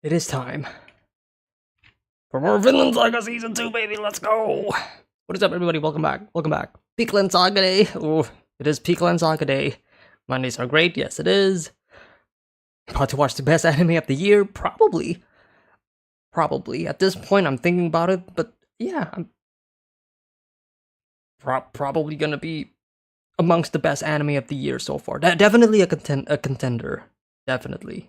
It is time for more Vinland Saga Season 2, baby. Let's go. What is up, everybody? Welcome back. Welcome back. Vinland Saga Day. Oh, it is Vinland Saga Day. Mondays are great. Yes, it is. About to watch the best anime of the year. Probably. At this point, I'm thinking about it. But yeah, I'm probably gonna be amongst the best anime of the year so far. Definitely a contender. Definitely.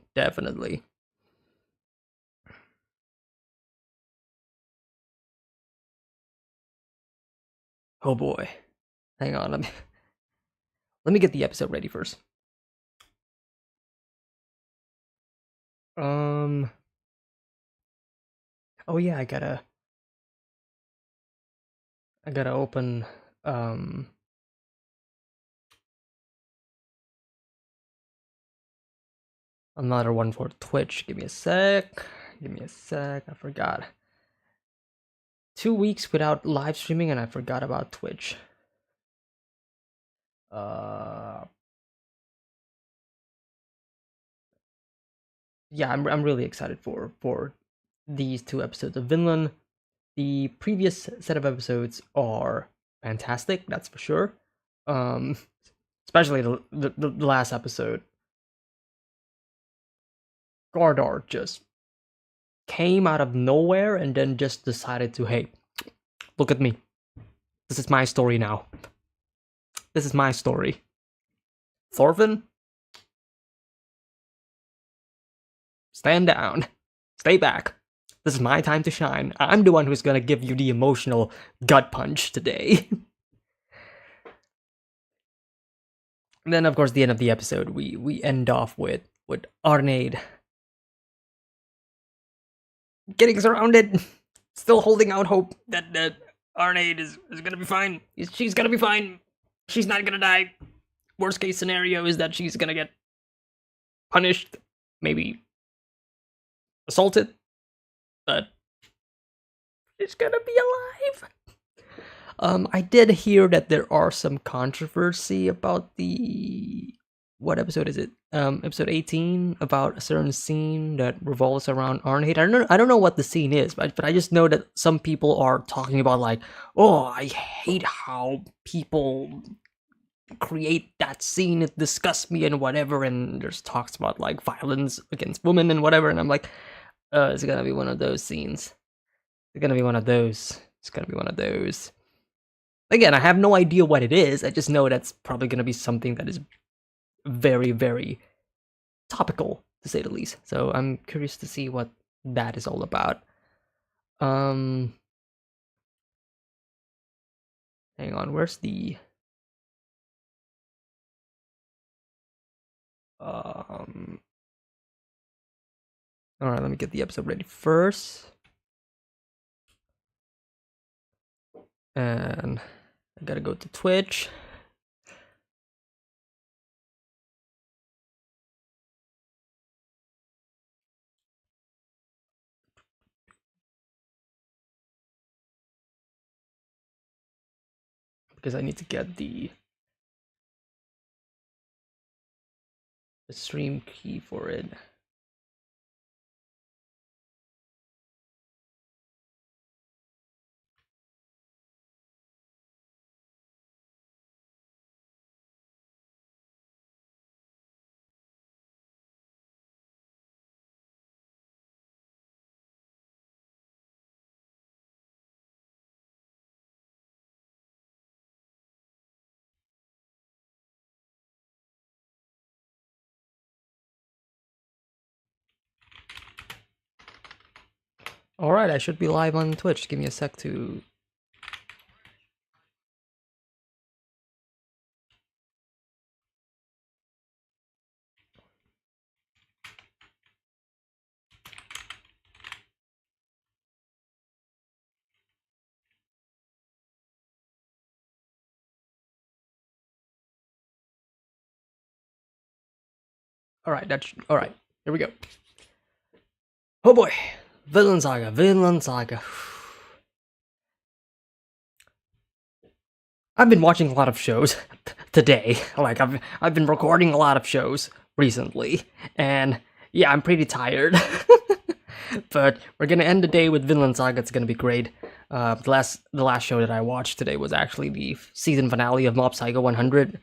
Oh boy. Hang on, let me get the episode ready first. Oh yeah, I gotta open another one for Twitch. Give me a sec. I forgot. 2 weeks without live streaming and I forgot about Twitch. Yeah, I'm really excited for these 2 episodes of Vinland. The previous set of episodes are fantastic, that's for sure. Especially the last episode. Gardar just came out of nowhere and then just decided to, hey, look at me. This is my story now. This is my story. Thorfinn? Stand down. Stay back. This is my time to shine. I'm the one who's gonna give you the emotional gut punch today. And then, of course, the end of the episode, we end off with Arneid getting surrounded, still holding out hope that Arneid is gonna be fine. She's gonna be fine. She's not gonna die. Worst case scenario is that she's gonna get punished, maybe assaulted, but she's gonna be alive. I did hear that there are some controversy about what episode is it? Episode 18, about a certain scene that revolves around Arneid. I don't know what the scene is, but I just know that some people are talking about like, oh, I hate how people create that scene, it disgusts me and whatever, and there's talks about like violence against women and whatever, and I'm like, it's gonna be one of those scenes. It's gonna be one of those. Again, I have no idea what it is. I just know that's probably gonna be something that is very, very topical, to say the least. So I'm curious to see what that is all about. Hang on, where's the alright, let me get the episode ready first. And I gotta go to Twitch. Because I need to get the stream key for it. Alright, I should be live on Twitch. Give me a sec to... Alright, here we go. Oh boy, Vinland Saga. I've been watching a lot of shows today. Like, I've been recording a lot of shows recently, and yeah, I'm pretty tired. But we're gonna end the day with Vinland Saga. It's gonna be great. The last show that I watched today was actually the season finale of Mob Psycho 100,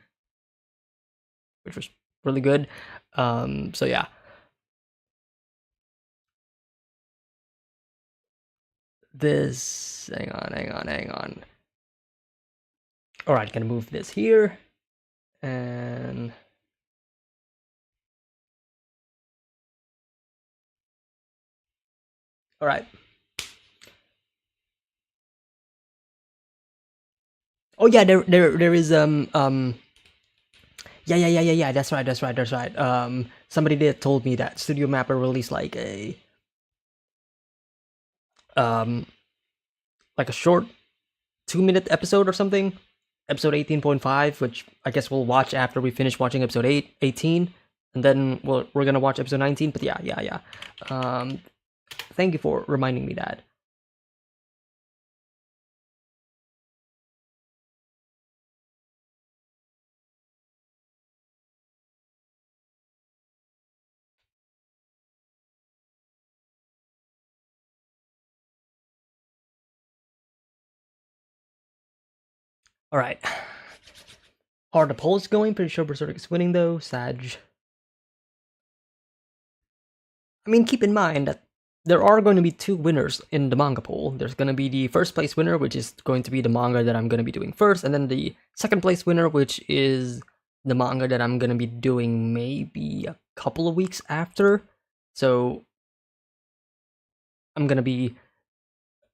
which was really good. So yeah. This, hang on. All right, gonna move this here, and all right. Oh yeah, there is yeah. That's right. Somebody did told me that Studio Mapper released um like a short 2-minute episode or something, episode 18.5, which I guess we'll watch after we finish watching episode 18, and then we're gonna watch episode 19. But yeah. Thank you for reminding me that. All right. How are the polls going? Pretty sure Berserk is winning though. Sag. I mean, keep in mind that there are going to be 2 winners in the manga poll. There's going to be the first place winner, which is going to be the manga that I'm going to be doing first, and then the second place winner, which is the manga that I'm going to be doing maybe a couple of weeks after. So I'm going to be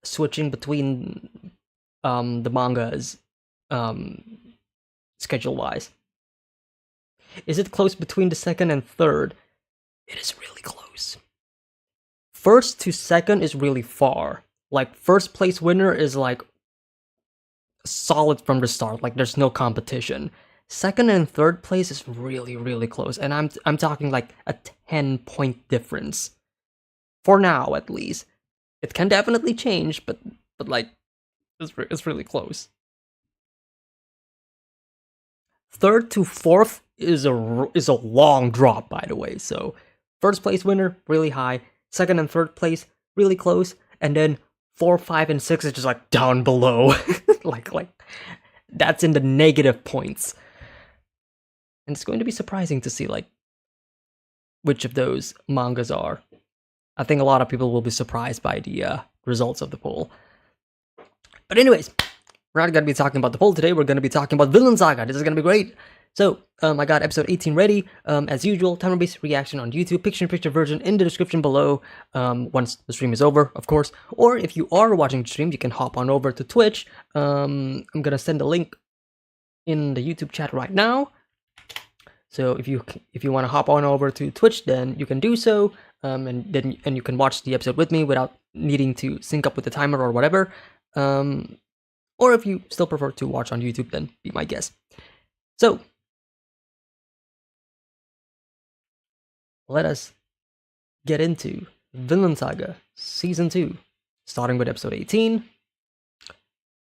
switching between the mangas schedule wise. Is it close between the second and third? It is really close. First to second is really far. Like, first place winner is like solid from the start. Like, there's no competition. Second and third place is really, really close, and I'm talking like a 10-point difference. For now, at least. It can definitely change, but like, it's really close. Third to fourth is a long drop, by the way. So first place winner really high, second and third place really close, and then 4, 5, and 6 is just like down below. like that's in the negative points. And it's going to be surprising to see like which of those mangas are. I think a lot of people will be surprised by the results of the poll. But anyways, we're not going to be talking about the poll today. We're going to be talking about Vinland Saga. This is going to be great. So, I got episode 18 ready. As usual, timer-based reaction on YouTube, picture-in-picture version in the description below, once the stream is over, of course. Or if you are watching the stream, you can hop on over to Twitch. I'm going to send a link in the YouTube chat right now. So if you want to hop on over to Twitch, then you can do so, and you can watch the episode with me without needing to sync up with the timer or whatever. Or if you still prefer to watch on YouTube, then be my guest. So, let us get into Vinland Saga Season 2, starting with episode 18.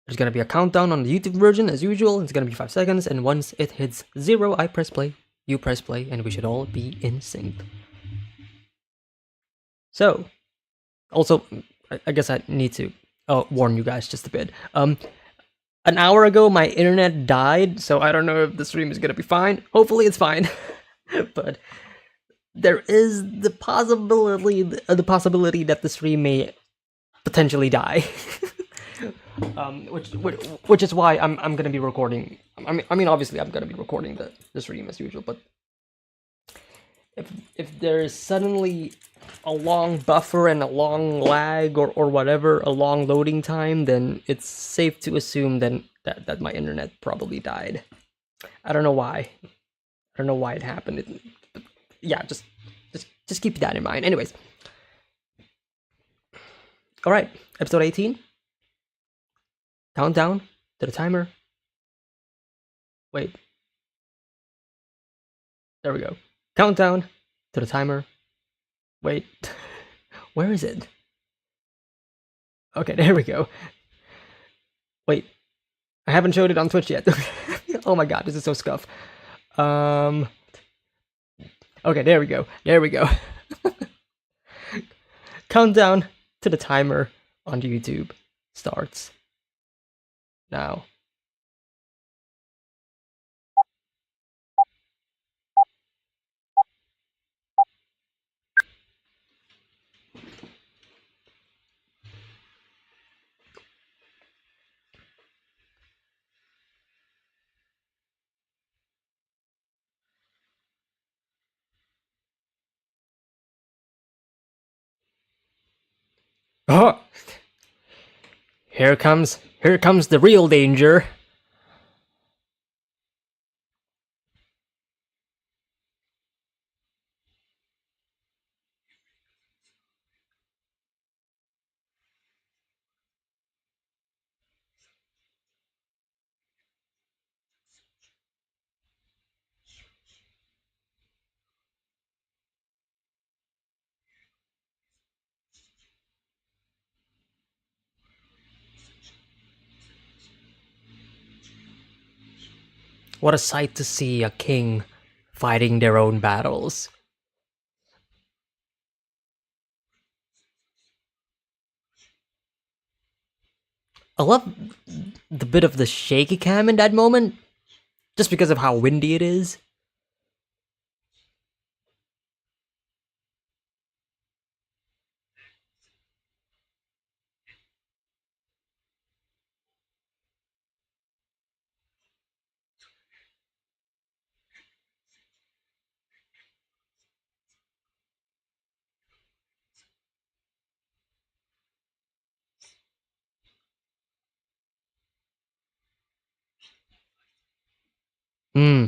There's going to be a countdown on the YouTube version, as usual. It's going to be 5 seconds, and once it hits 0, I press play, you press play, and we should all be in sync. So, also, I guess I need to warn you guys just a bit. An hour ago, my internet died, so I don't know if the stream is gonna be fine. Hopefully, it's fine. But there is the possibility that the stream may potentially die. Which is why I'm gonna be recording. I mean, obviously, I'm gonna be recording the stream as usual. But if there is suddenly a long buffer and a long lag or whatever, a long loading time, then it's safe to assume then that my internet probably died. I don't know why. I don't know why it happened. But yeah, just keep that in mind. Anyways. Alright, episode 18. Countdown to the timer. Wait. There we go. Countdown to the timer. Wait, where is it? Okay, there we go. Wait, I haven't showed it on Twitch yet. Oh my god, this is so scuff. Okay, there we go. Countdown to the timer on YouTube starts now. Oh, here comes the real danger. What a sight to see, a king fighting their own battles. I love the bit of the shaky cam in that moment, just because of how windy it is. Hmm.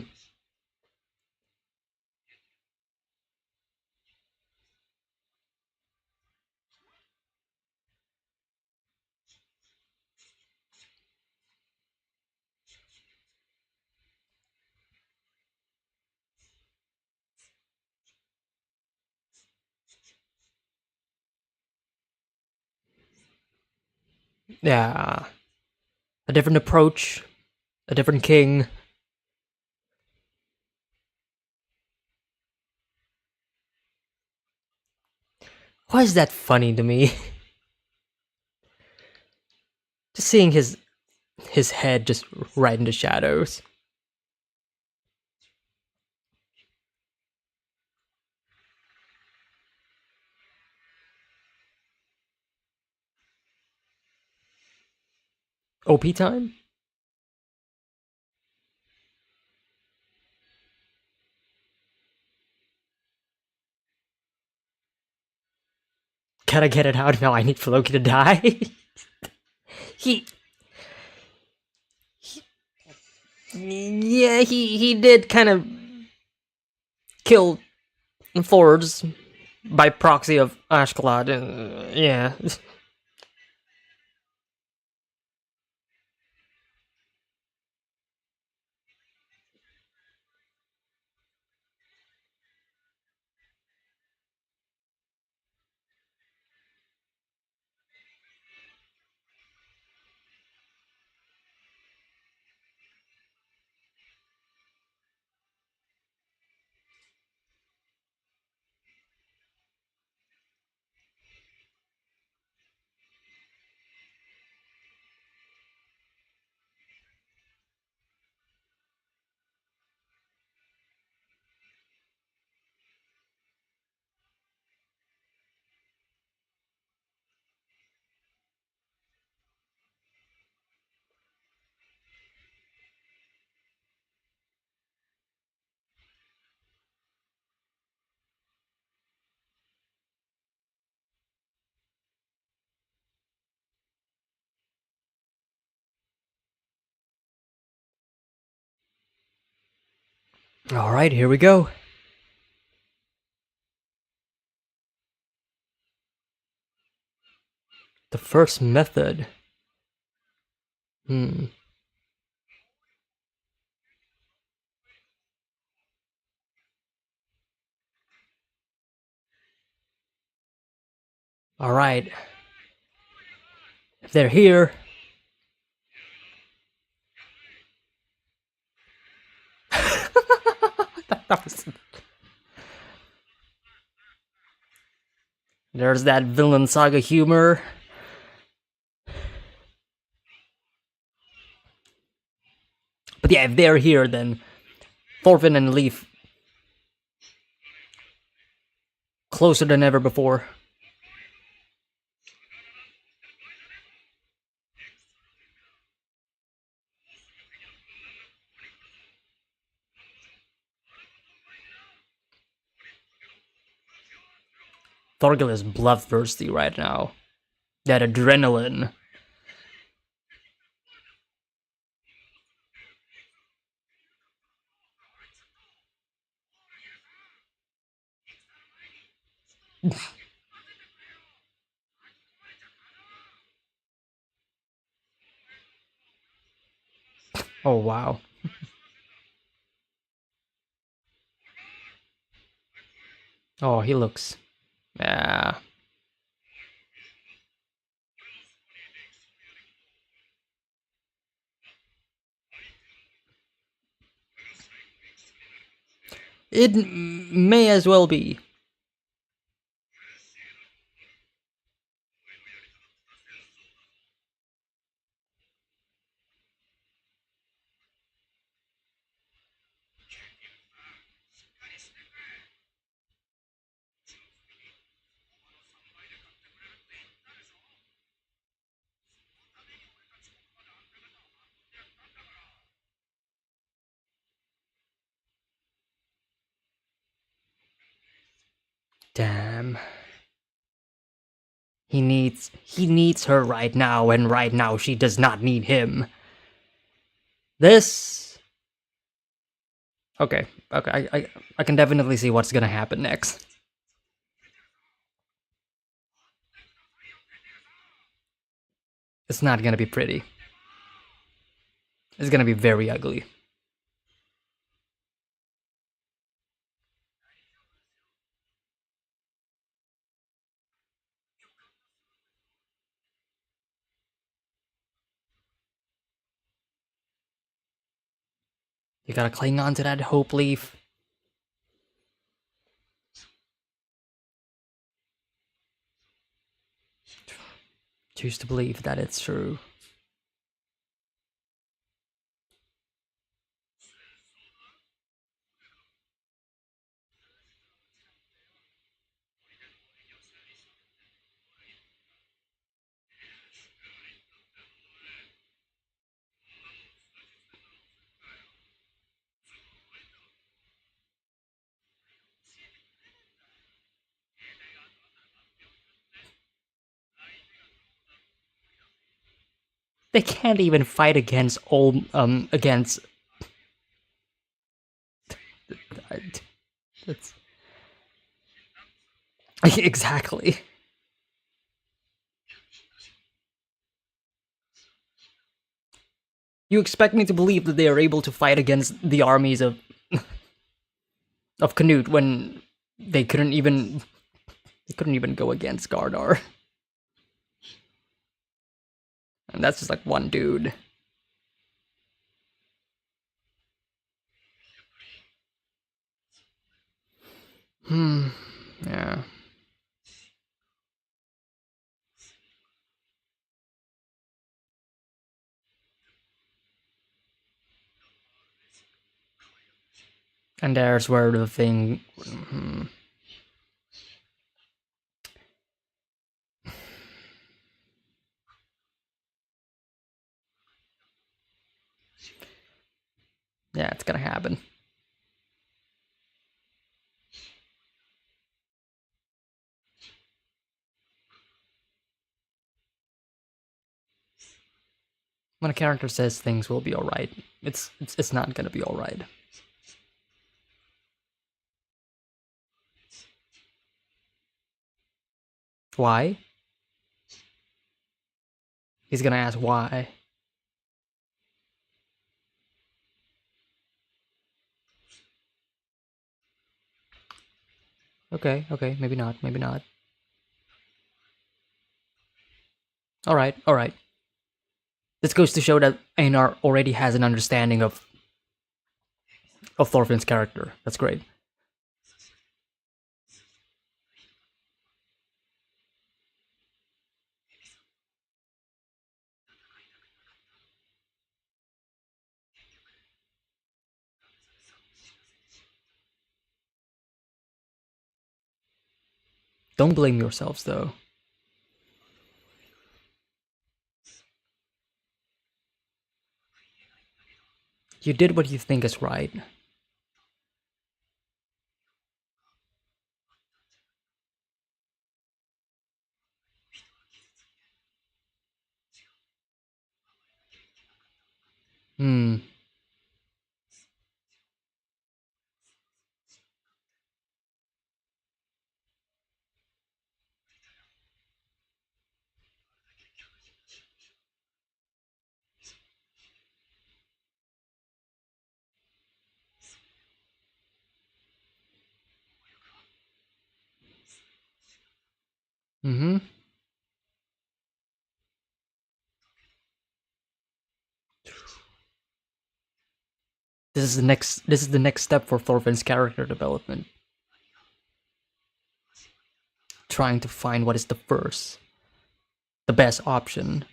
Yeah. A different approach, a different king. Why is that funny to me? Just seeing his head just right in the shadows. OP time? Gotta get it out now. I need for Loki to die. he, yeah, he did kind of kill Fords by proxy of Ashkelon. Yeah. All right, here we go. The first method. Hmm. All right. If they're here. that was There's that Vinland Saga humor. But yeah, if they're here, then Thorfinn and Leaf closer than ever before. Thorgil is bloodthirsty right now. That adrenaline. Oh, wow. Oh, he looks... Yeah. It may as well be. Damn. He needs her right now, and right now she does not need him. This... Okay, I can definitely see what's gonna happen next. It's not gonna be pretty. It's gonna be very ugly. You gotta cling on to that hope, Leaf. Choose to believe that it's true. They can't even fight against all against. That's exactly. You expect me to believe that they are able to fight against the armies of Canute when they couldn't even go against Gardar. And that's just like one dude. Yeah. And there's where the thing... Yeah, it's gonna happen. When a character says things will be alright, it's not gonna be alright. Why? He's gonna ask why. Okay, maybe not, maybe not. Alright. This goes to show that Einar already has an understanding of Thorfinn's character. That's great. Don't blame yourselves, though. You did what you think is right. Hmm. Mm-hmm. This is the next step for Thorfinn's character development. Trying to find what is the best option.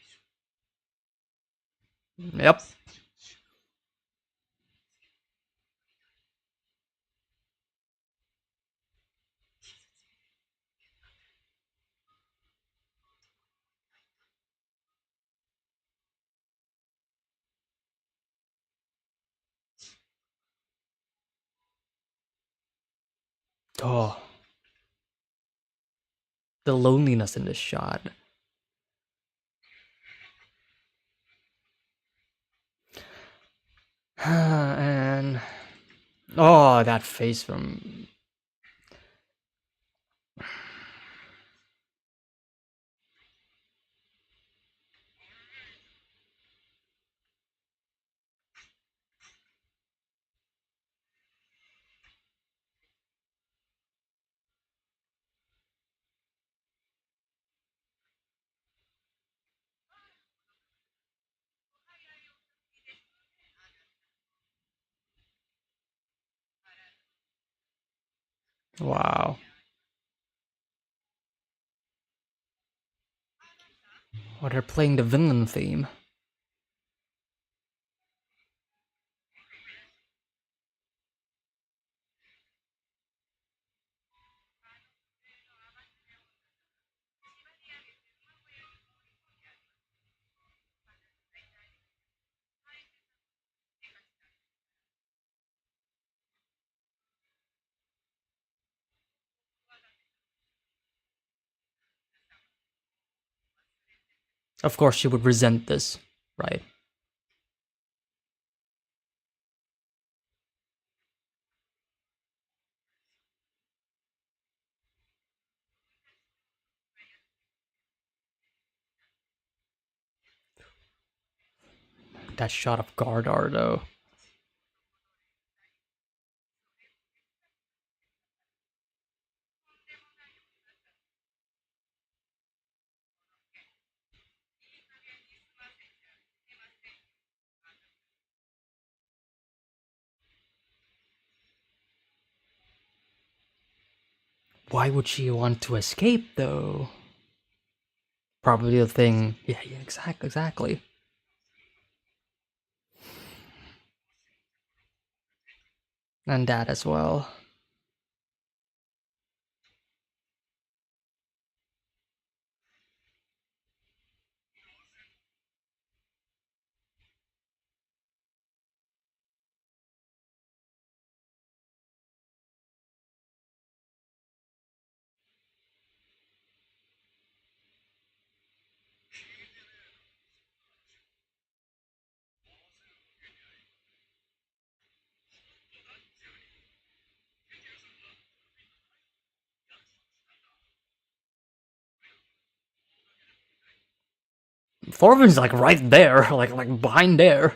Yep. Oh, the loneliness in this shot. And oh, that face from. Wow. Oh, they're playing the Vinland theme. Of course, she would resent this, right? That shot of Gardar, though. Why would she want to escape, though? Probably the thing. Yeah, yeah, exactly. And that as well. Thorfinn's like right there, like behind there.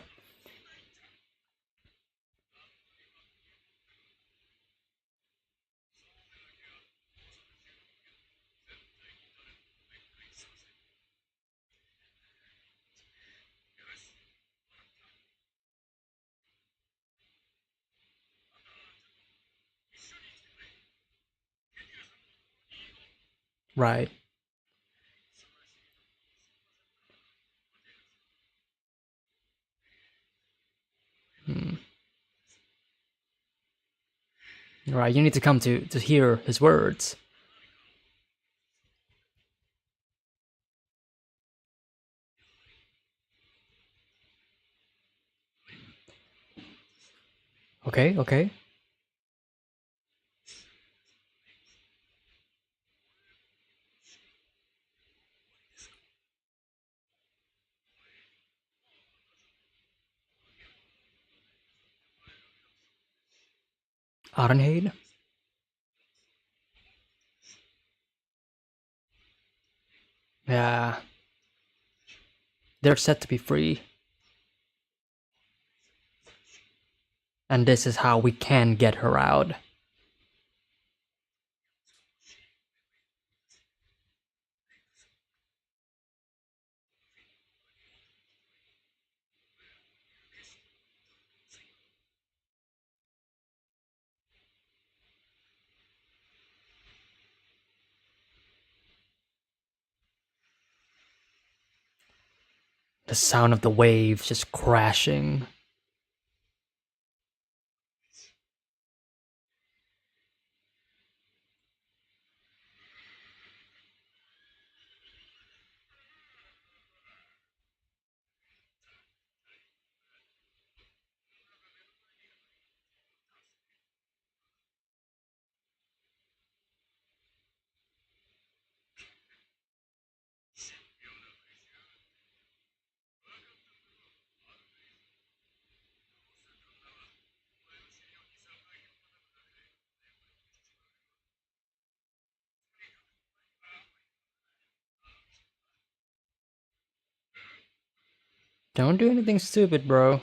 Right. Hmm. Right. You need to come to hear his words. Okay, okay. Arenheid? Yeah. They're set to be free. And this is how we can get her out. The sound of the waves just crashing. Don't do anything stupid, bro.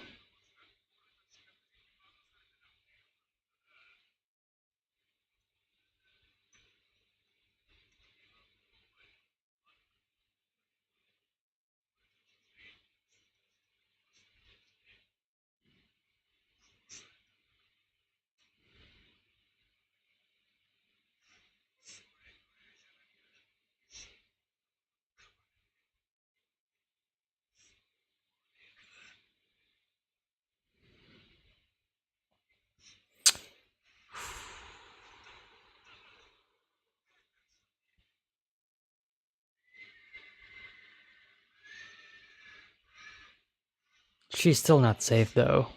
She's still not safe, though.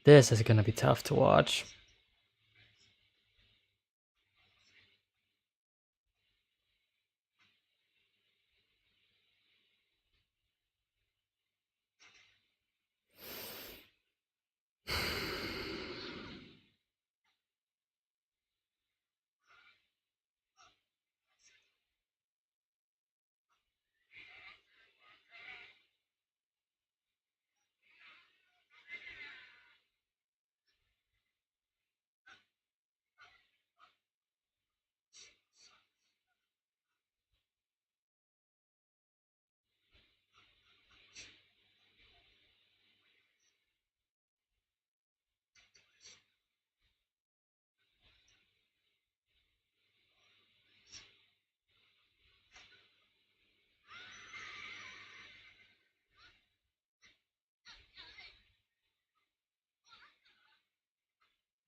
This is gonna be tough to watch.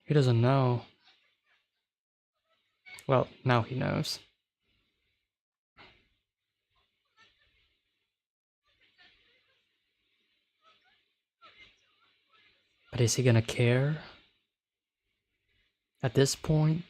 He doesn't know. Well, now he knows. But is he gonna care? At this point?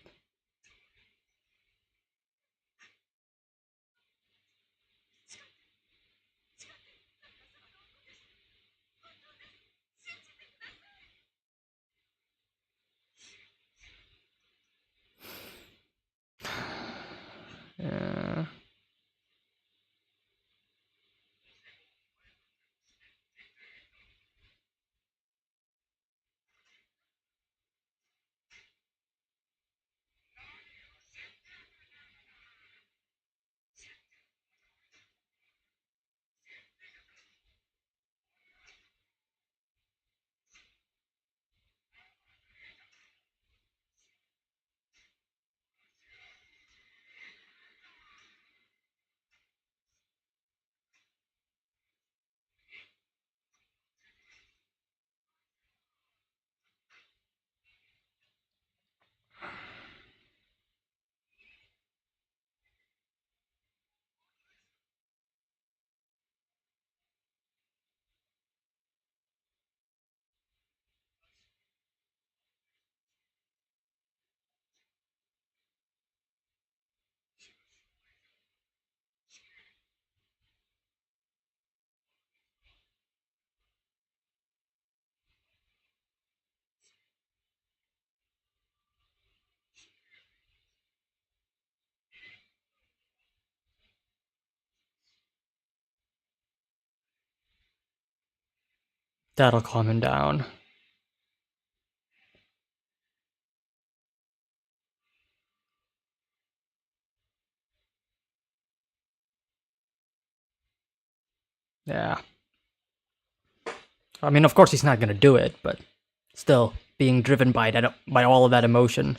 Yeah. That'll calm him down. Yeah. I mean, of course he's not gonna do it, but still, being driven by that, by all of that emotion.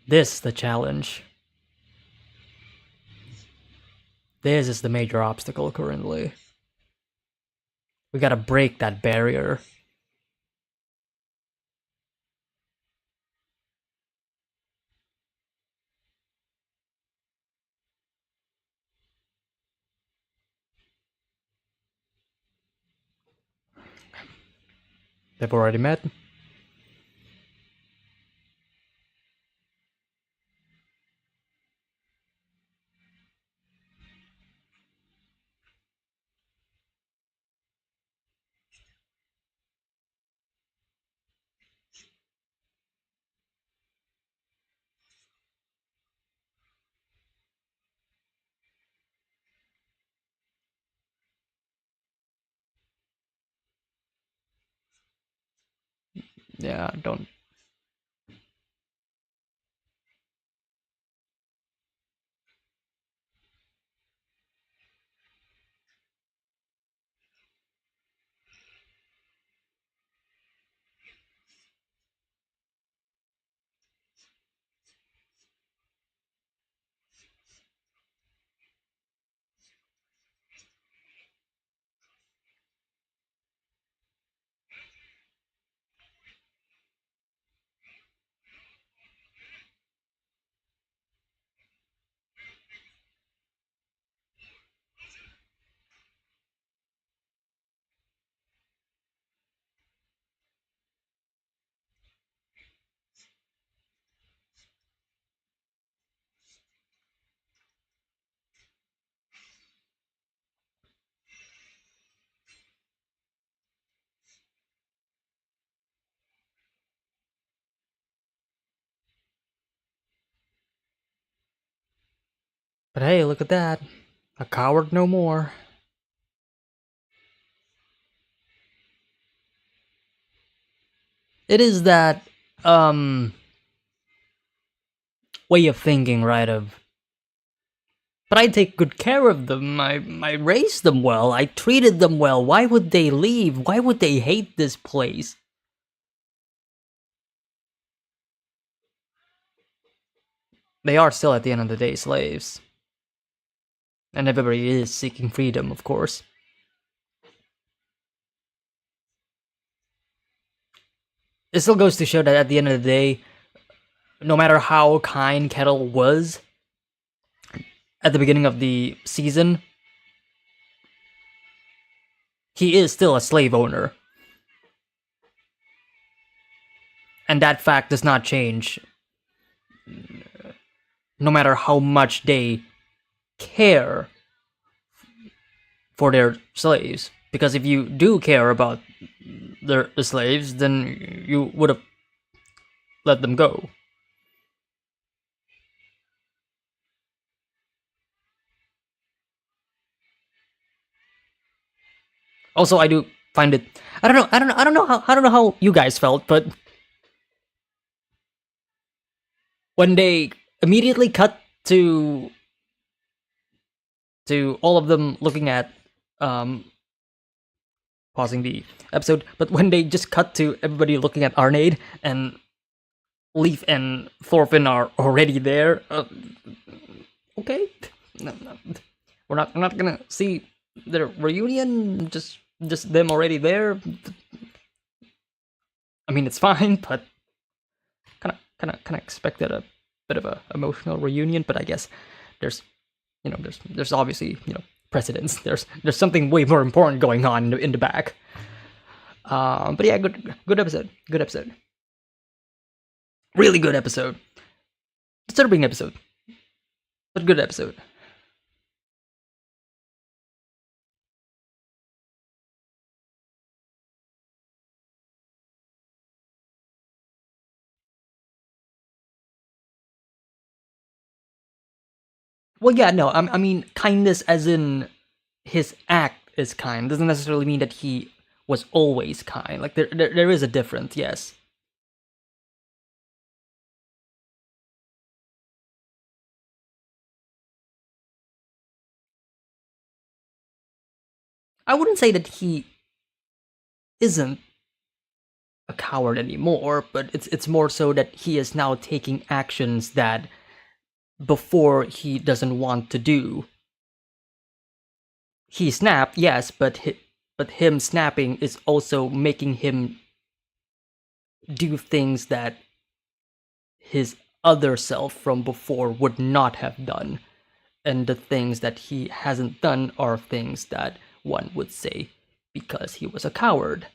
This the challenge. This is the major obstacle currently. We gotta break that barrier. They've already met. Yeah, don't. But hey, look at that. A coward no more. It is that, way of thinking, right, of, but I take good care of them, I raised them well, I treated them well, why would they leave? Why would they hate this place? They are still, at the end of the day, slaves. And everybody is seeking freedom, of course. It still goes to show that at the end of the day, no matter how kind Ketil was at the beginning of the season, he is still a slave owner. And that fact does not change, no matter how much they care for their slaves. Because if you do care about the slaves, then you would have let them go. Also, I do find it. I don't know how you guys felt, but when they immediately cut to all of them looking at, pausing the episode, but when they just cut to everybody looking at Arnade, and Leaf and Thorfinn are already there. Okay, no, we're not gonna see their reunion. Just just them already there. I mean, it's fine, but kind of expected a bit of a emotional reunion. But I guess there's there's obviously precedence. There's something way more important going on in the back. But yeah, good episode. Good episode. Really good episode. Disturbing episode, but good episode. Well, yeah, no, I mean kindness as in his act is kind doesn't necessarily mean that he was always kind. Like there is a difference. Yes, I wouldn't say that he isn't a coward anymore, but it's more so that he is now taking actions that before he doesn't want to do. He snapped, yes, but him snapping is also making him do things that his other self from before would not have done. And the things that he hasn't done are things that one would say because he was a coward.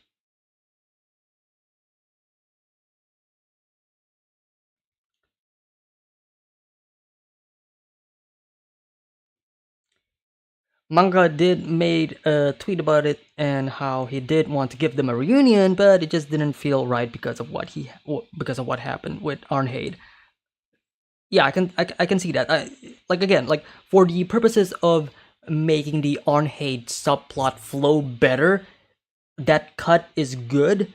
Manga did made a tweet about it and how he did want to give them a reunion, but it just didn't feel right because of what happened with Arnheid. Yeah, I can see that. Like again, like for the purposes of making the Arnheid subplot flow better, that cut is good.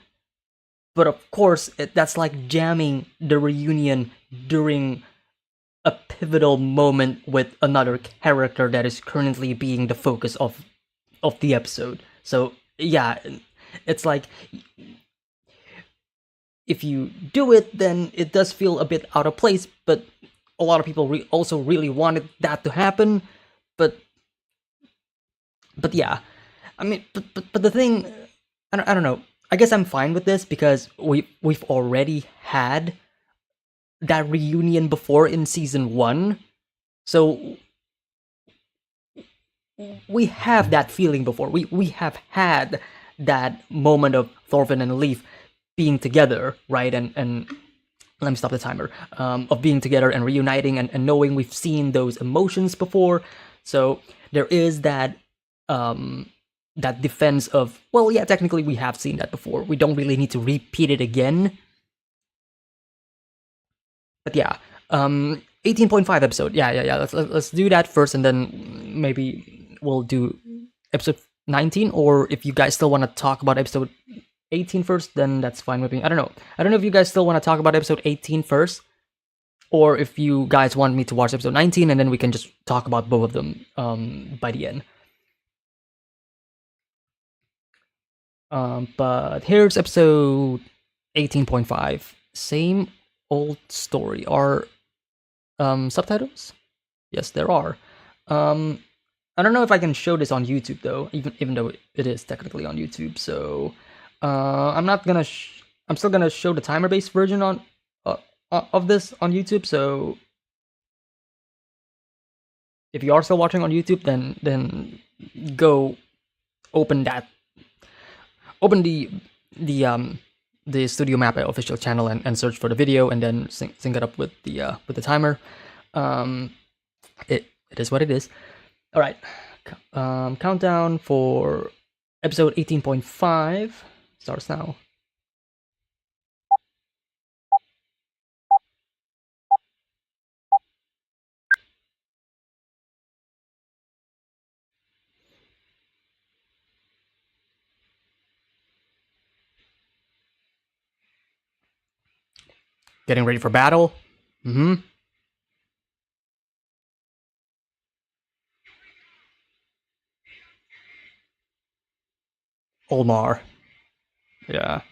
But of course, that's like jamming the reunion during a pivotal moment with another character that is currently being the focus of the episode. So yeah, it's like if you do it, then it does feel a bit out of place. But a lot of people also really wanted that to happen. But yeah, I mean, but the thing, I don't know. I guess I'm fine with this because we've already had that reunion before in season one, so we have that feeling before. We have had that moment of Thorfinn and Leaf being together, right? And let me stop the timer. Of being together and reuniting and knowing we've seen those emotions before. So there is that defense of, well, yeah, technically we have seen that before. We don't really need to repeat it again. But yeah, 18.5 episode. Yeah. Let's do that first, and then maybe we'll do episode 19. Or if you guys still want to talk about episode 18 first, then that's fine with me. I don't know. I don't know if you guys still want to talk about episode 18 first, or if you guys want me to watch episode 19 and then we can just talk about both of them by the end. But here's episode 18.5. Same old story. Are subtitles? Yes, there are. Um, I don't know if I can show this on YouTube though, even though it is technically on YouTube. So I'm not gonna. I'm still gonna show the timer-based version on of this on YouTube. So if you are still watching on YouTube, then go open that, open the Studio Map official channel and search for the video, and then sync it up with the timer. Um, it is what it is. All right. Countdown for episode 18.5 starts now. Getting ready for battle. Mm-hmm. Olmar. Yeah.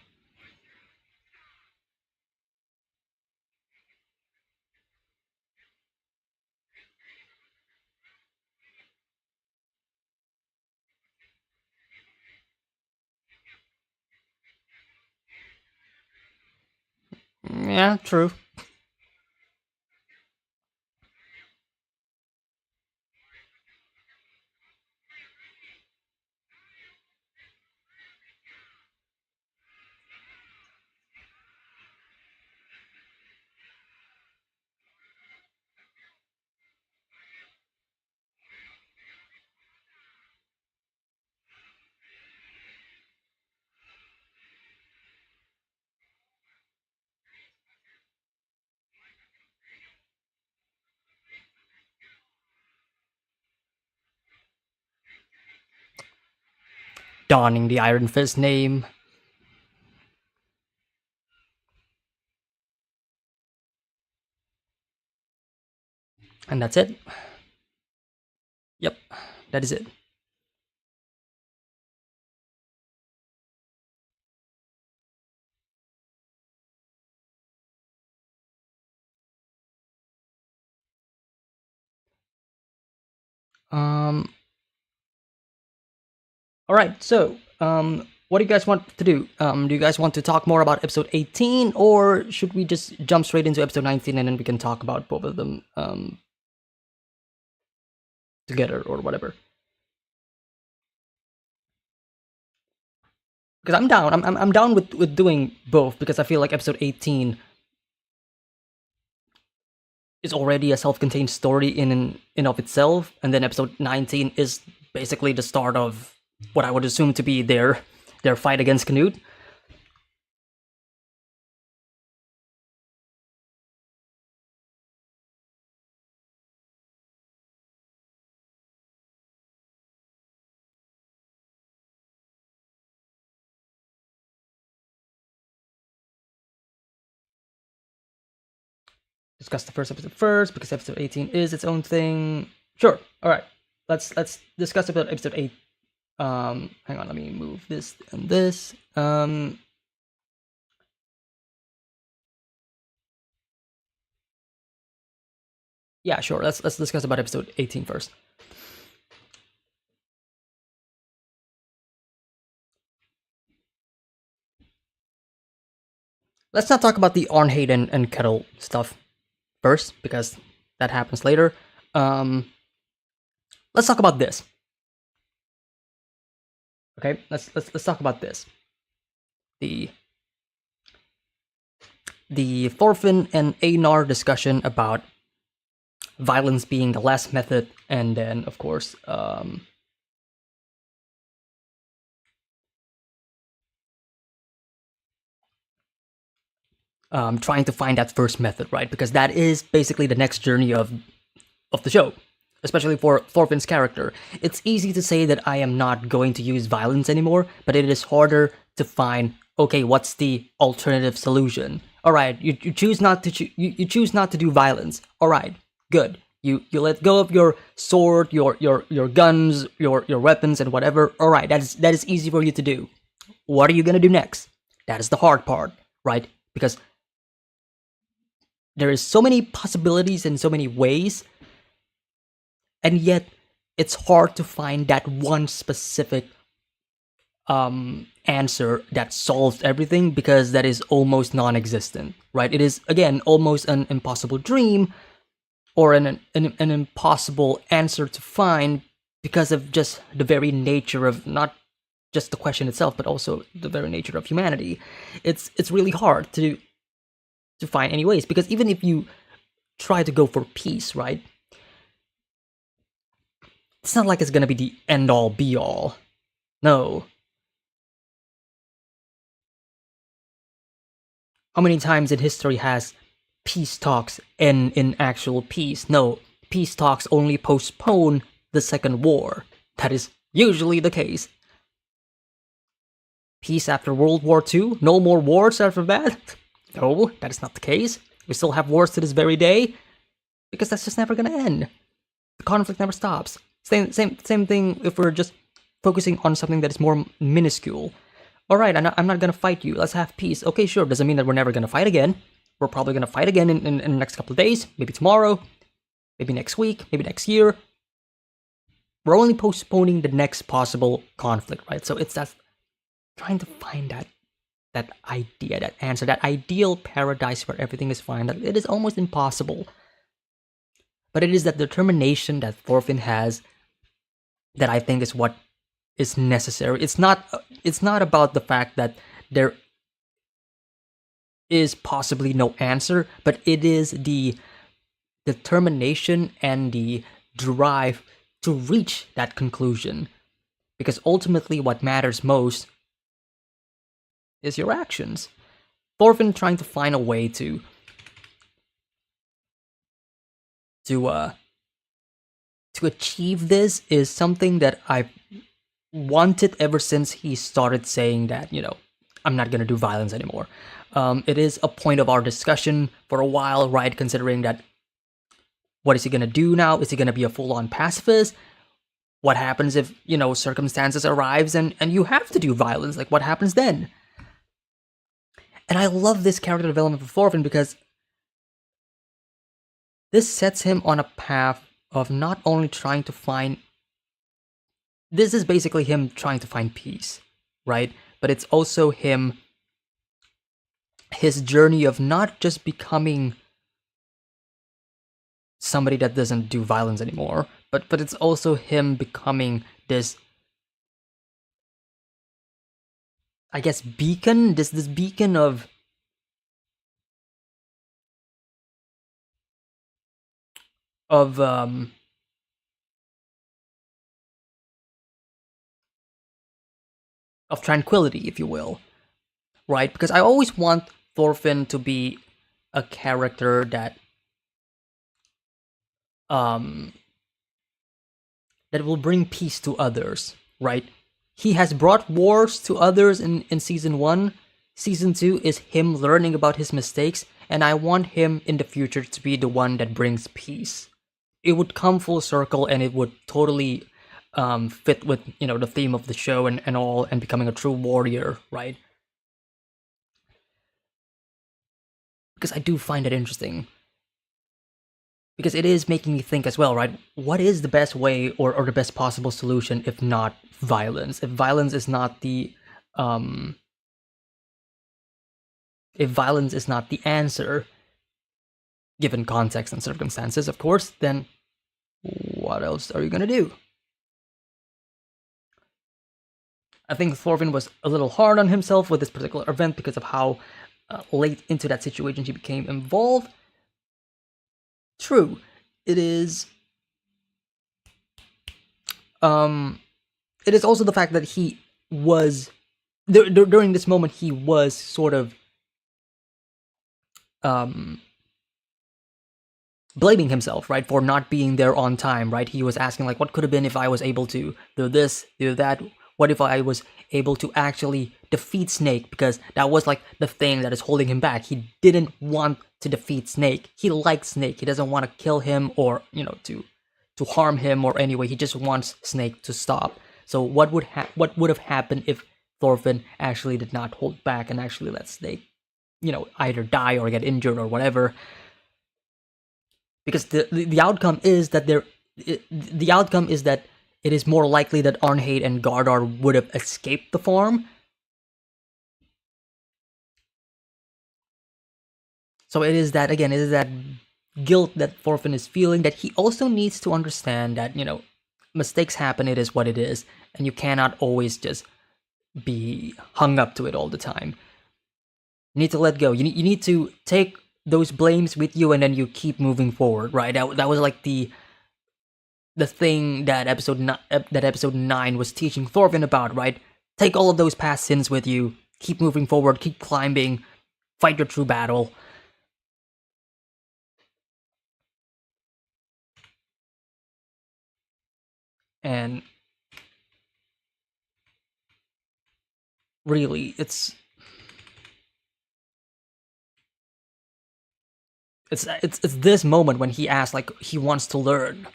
Yeah, true. Donning the Iron Fist name. And that's it. Yep, that is it. Um. All right. So, what do you guys want to do? Do you guys want to talk more about episode 18, or should we just jump straight into episode 19 and then we can talk about both of them together or whatever? Because I'm down. I'm down with doing both because I feel like episode 18 is already a self-contained story in of itself, and then episode 19 is basically the start of what I would assume to be their fight against Canute. Discuss the first episode first because episode 18 is its own thing. Sure. All right. Let's discuss about episode 8. Hang on, let me move this and this. Yeah, sure. Let's discuss about episode 18 first. Let's not talk about the Arnheid and Ketil stuff first because that happens later. Let's talk about this. Okay, let's talk about this. The Thorfinn and Einar discussion about violence being the last method, and then of course trying to find that first method, right? Because that is basically the next journey of the show, especially for Thorfinn's character. It's easy to say that I am not going to use violence anymore, but it is harder to find, okay, what's the alternative solution? All right, you choose not to you choose not to do violence. All right, good. You let go of your sword, your guns, your weapons and whatever. All right, that is easy for you to do. What are you going to do next? That is the hard part, right? Because there is so many possibilities and so many ways, and yet it's hard to find that one specific answer that solves everything, because that is almost non-existent, right? It is, again, almost an impossible dream or an impossible answer to find because of just the very nature of not just the question itself, but also the very nature of humanity. It's really hard to find any ways, because even if you try to go for peace, right? It's not like it's gonna be the end-all be-all. No. How many times in history has peace talks end in actual peace? No, peace talks only postpone the second war. That is usually the case. Peace after World War II? No more wars after that? No, that is not the case. We still have wars to this very day, because that's just never gonna end. The conflict never stops. Same thing if we're just focusing on something that is more minuscule. All right, I'm not gonna fight you. Let's have peace. Okay, sure. Doesn't mean that we're never gonna fight again. We're probably gonna fight again in the next couple of days. Maybe tomorrow. Maybe next week. Maybe next year. We're only postponing the next possible conflict, right? So it's that trying to find that that idea, that answer, that ideal paradise where everything is fine, that it is almost impossible. But it is that determination that Thorfinn has that I think is what is necessary. It's not about the fact that there is possibly no answer, but it is the determination and the drive to reach that conclusion. Because ultimately what matters most is your actions. Thorfinn trying to find a way to achieve this is something that I've wanted ever since he started saying that, I'm not gonna do violence anymore. It is a point of our discussion for a while, right? Considering that, what is he gonna do now? Is he gonna be a full-on pacifist? What happens if, circumstances arrives and you have to do violence? Like, what happens then? And I love this character development for Thorfinn because this sets him on a path of not only trying to find... This is basically him trying to find peace, right? But it's also his journey of not just becoming somebody that doesn't do violence anymore, but it's also him becoming this, I guess, beacon, this beacon of tranquility, if you will, right? Because I always want Thorfinn to be a character that that will bring peace to others, right? He has brought wars to others in season 1. Season 2 is him learning about his mistakes, and I want him in the future to be the one that brings peace. It would come full circle, and it would totally fit with, the theme of the show and all, and becoming a true warrior, right? Because I do find it interesting. Because it is making me think as well, right? What is the best way or the best possible solution if not violence? If violence is not the answer, given context and circumstances, of course, then what else are you gonna do? I think Thorfinn was a little hard on himself with this particular event because of how late into that situation he became involved. True, it is. It is also the fact that he was during this moment he was sort of blaming himself, right, for not being there on time, right? He was asking, like, what could have been if I was able to do this, do that? What if I was able to actually defeat Snake? Because that was, like, the thing that is holding him back. He didn't want to defeat Snake. He likes Snake. He doesn't want to kill him or, to harm him or anyway. He just wants Snake to stop. So what would have happened if Thorfinn actually did not hold back and actually let Snake, either die or get injured or whatever? Because the outcome is that it is more likely that Arnheid and Gardar would have escaped the farm. So it is that guilt that Thorfinn is feeling, that he also needs to understand that, mistakes happen, it is what it is, and you cannot always just be hung up to it all the time. You need to let go. You need to take those blames with you, and then you keep moving forward, right? That was like the thing that episode 9 was teaching Thorfinn about, right? Take all of those past sins with you, keep moving forward, keep climbing, fight your true battle. And really, it's this moment when he asks, like, he wants to learn.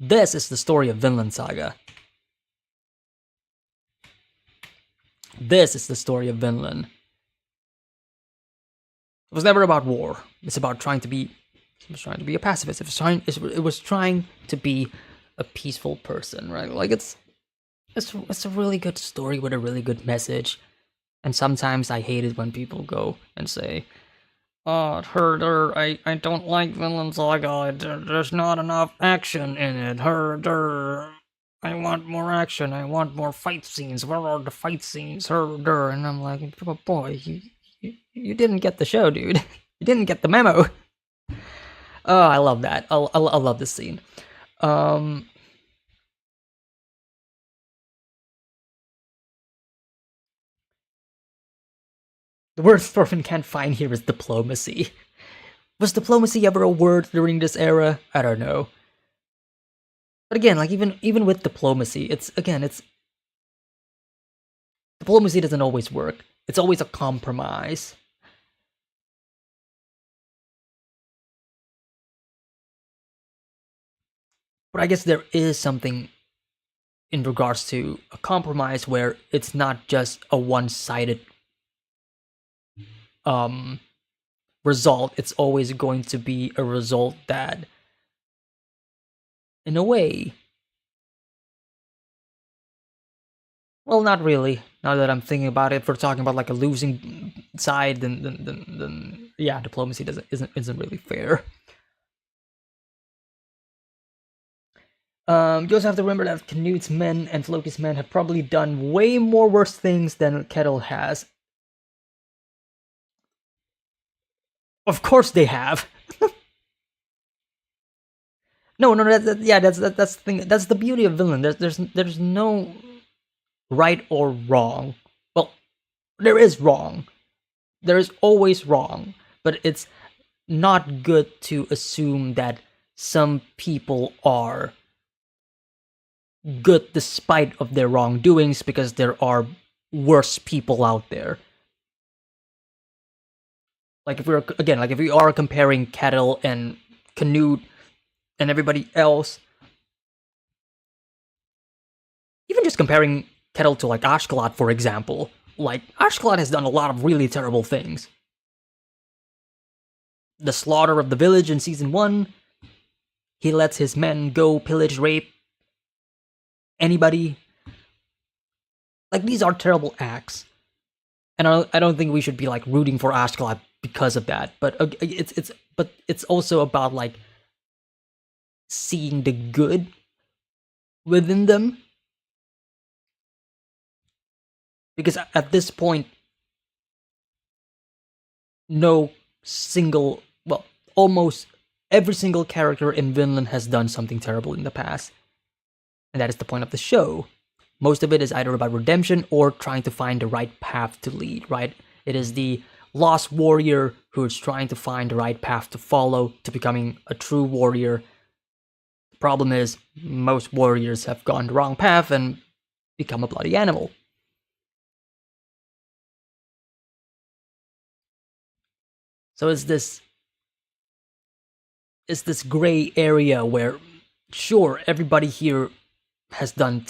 This is the story of Vinland Saga. This is the story of Vinland. It was never about war. It's about trying to be a pacifist. It was trying to be a peaceful person, right? Like, it's it's a really good story with a really good message. And sometimes I hate it when people go and say, "Oh, I don't like Vinland Saga. There's not enough action in it. I want more action. I want more fight scenes. Where are the fight scenes? And I'm like, oh, boy, you didn't get the show, dude. You didn't get the memo. Oh, I love that. I love this scene. Um, the word Thorfinn can't find here is diplomacy. Was diplomacy ever a word during this era? I don't know. But again, like even with diplomacy, it's diplomacy doesn't always work. It's always a compromise. But I guess there is something in regards to a compromise where it's not just a one-sided result. It's always going to be a result that, in a way, well, not really. Now that I'm thinking about it, if we're talking about like a losing side, then yeah, diplomacy isn't really fair. You also have to remember that Knut's men and Floki's men have probably done way more worse things than Ketil has. Of course they have. No, that's the thing. That's the beauty of Vinland. There's no right or wrong. Well, there is wrong. There is always wrong, but it's not good to assume that some people are good despite of their wrongdoings, because there are worse people out there. Like if we are comparing Ketil and Knut and everybody else, even just comparing Ketil to like Ashkelot, for example, like Ashkelot has done a lot of really terrible things. The slaughter of the village in season 1, he lets his men go pillage, rape anybody. Like, these are terrible acts, and I don't think we should be like rooting for Ashkelot because of that. But it's also about like seeing the good within them, because at this point, almost every single character in Vinland has done something terrible in the past, and that is the point of the show. Most of it is either about redemption or trying to find the right path to lead, right? It is the lost warrior who is trying to find the right path to follow to becoming a true warrior. The problem is, most warriors have gone the wrong path and become a bloody animal. So it's this gray area where, sure, everybody here has done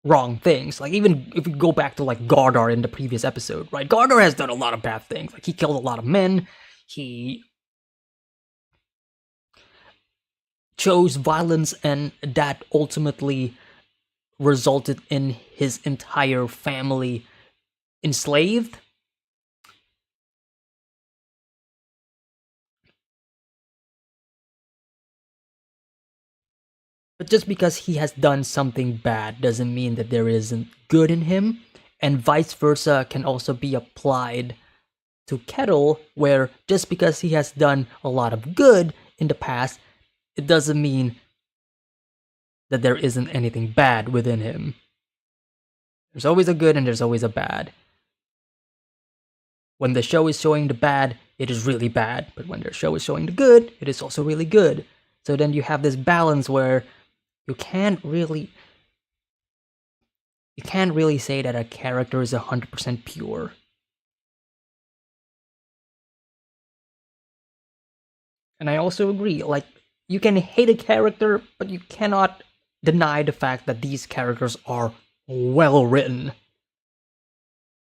wrong things. Like, even if we go back to like Gardar in the previous episode, right? Gardar has done a lot of bad things. Like, he killed a lot of men. He chose violence, and that ultimately resulted in his entire family enslaved. But just because he has done something bad doesn't mean that there isn't good in him, and vice versa can also be applied to Ketil, where just because he has done a lot of good in the past, it doesn't mean that there isn't anything bad within him. There's always a good and there's always a bad. When the show is showing the bad, it is really bad, but when the show is showing the good, it is also really good. So then you have this balance where you can't really say that a character is 100% pure. And I also agree, like, you can hate a character, but you cannot deny the fact that these characters are well written.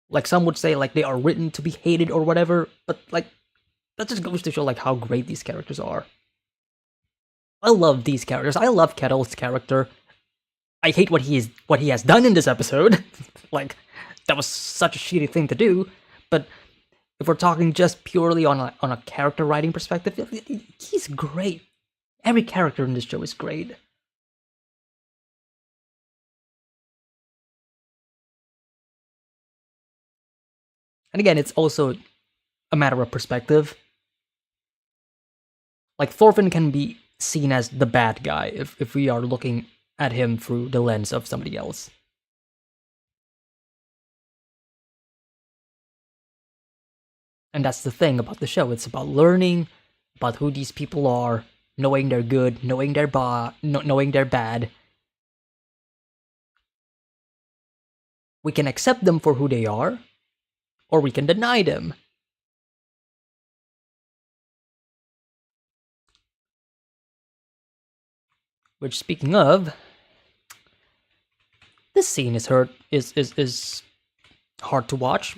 Like, some would say, like, they are written to be hated or whatever, but, like, that just goes to show, like, how great these characters are. I love these characters. I love Ketil's character. I hate what he has done in this episode. Like, that was such a shitty thing to do. But if we're talking just purely on a character writing perspective, he's great. Every character in this show is great. And again, it's also a matter of perspective. Like, Thorfinn can be seen as the bad guy if we are looking at him through the lens of somebody else. And that's the thing about the show. It's about learning about who these people are, knowing they're good, knowing they're knowing they're bad. We can accept them for who they are, or we can deny them. Which, speaking of, this scene is hard to watch.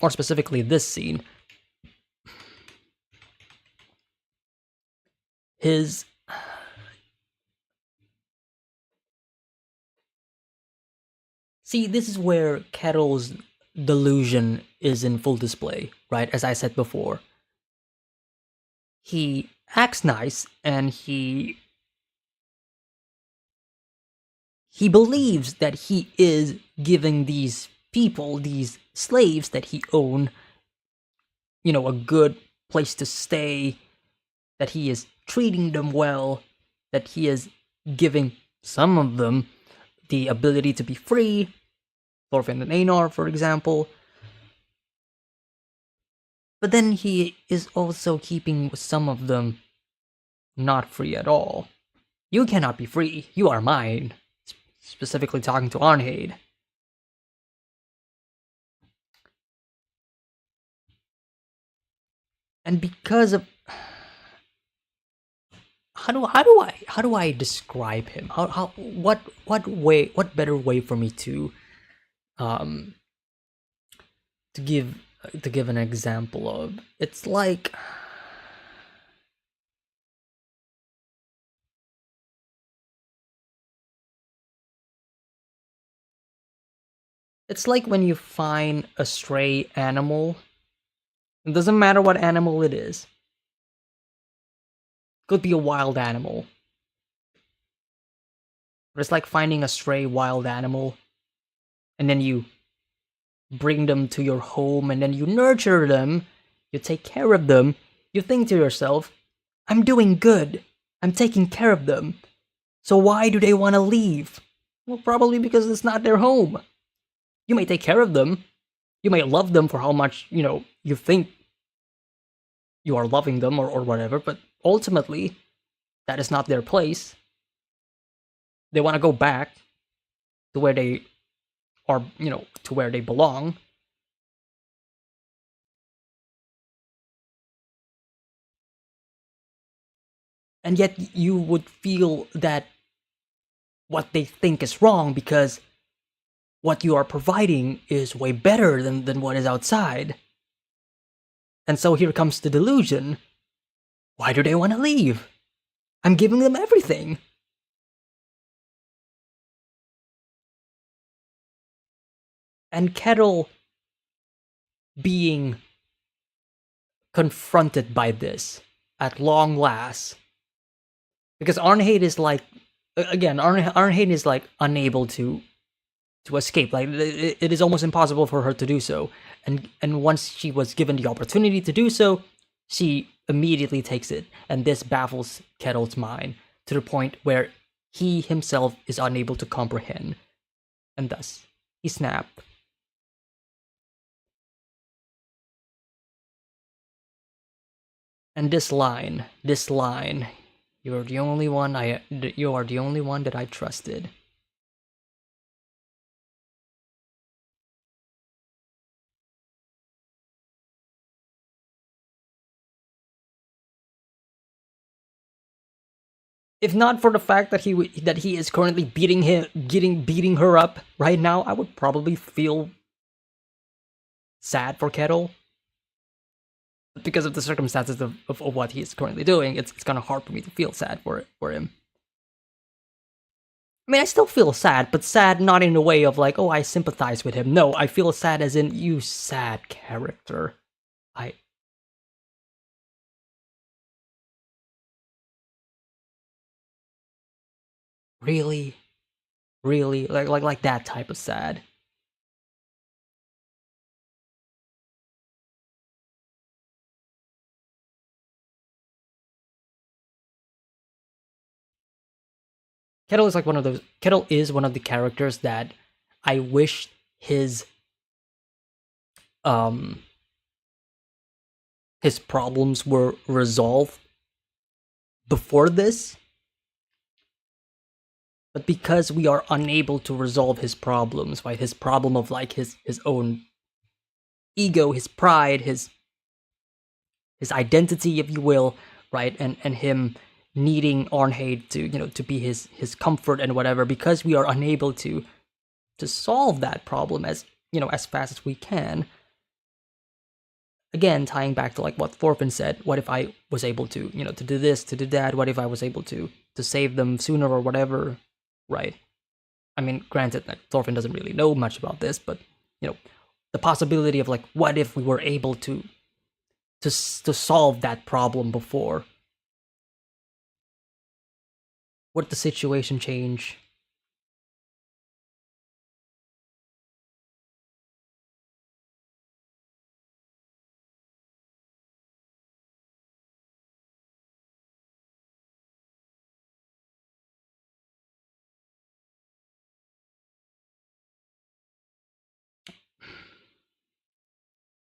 More specifically, this scene. See, this is where Ketil's delusion is in full display, right? As I said before. He acts nice, and he believes that he is giving these people, these slaves that he owned, a good place to stay, that he is treating them well, that he is giving some of them the ability to be free, Thorfinn and Einar, for example. But then he is also keeping some of them not free at all. You cannot be free, you are mine. Specifically talking to Arnheid. And because of how do I describe him? What better way for me to give an example of? It's like when you find a stray animal. It doesn't matter what animal it is. Could be a wild animal. But it's like finding a stray wild animal, and then you bring them to your home, and then you nurture them, you take care of them, you think to yourself, I'm doing good, I'm taking care of them, so why do they want to leave? Well, probably because it's not their home. You may take care of them, you may love them for how much, you think you are loving them or whatever, but ultimately, that is not their place. They want to go back to where they are, to where they belong. And yet you would feel that what they think is wrong because what you are providing is way better than what is outside. And so here comes the delusion. Why do they want to leave? I'm giving them everything. And Ketil being confronted by this at long last. Because Arnheid is like, again, Arnheid is like unable to escape. Like, it is almost impossible for her to do so. And once she was given the opportunity to do so, she immediately takes it. And this baffles Ketil's mind to the point where he himself is unable to comprehend. And thus, he snapped. And this line, you are the only one that I trusted. If not for the fact that he is currently beating her up right now, I would probably feel sad for Ketil. But because of the circumstances of what he's currently doing, it's kind of hard for me to feel sad for him. I mean, I still feel sad, but sad not in a way of like, oh, I sympathize with him. No, I feel sad as in, you sad character. I... Really? Really? Like that type of sad. Ketil is like one of those... Ketil is one of the characters that I wish his problems were resolved before this. But because we are unable to resolve his problems, right? His problem of like his own ego, his pride, his identity, if you will, right? And him needing Arnheid to, you know, to be his comfort and whatever, because we are unable to solve that problem as, you know, as fast as we can. Again, tying back to like what Thorfinn said, what if I was able to, you know, to do this, to do that? What if I was able to save them sooner or whatever, right? I mean, granted, like, Thorfinn doesn't really know much about this, but, you know, the possibility of like, what if we were able to solve that problem before? Would the situation change?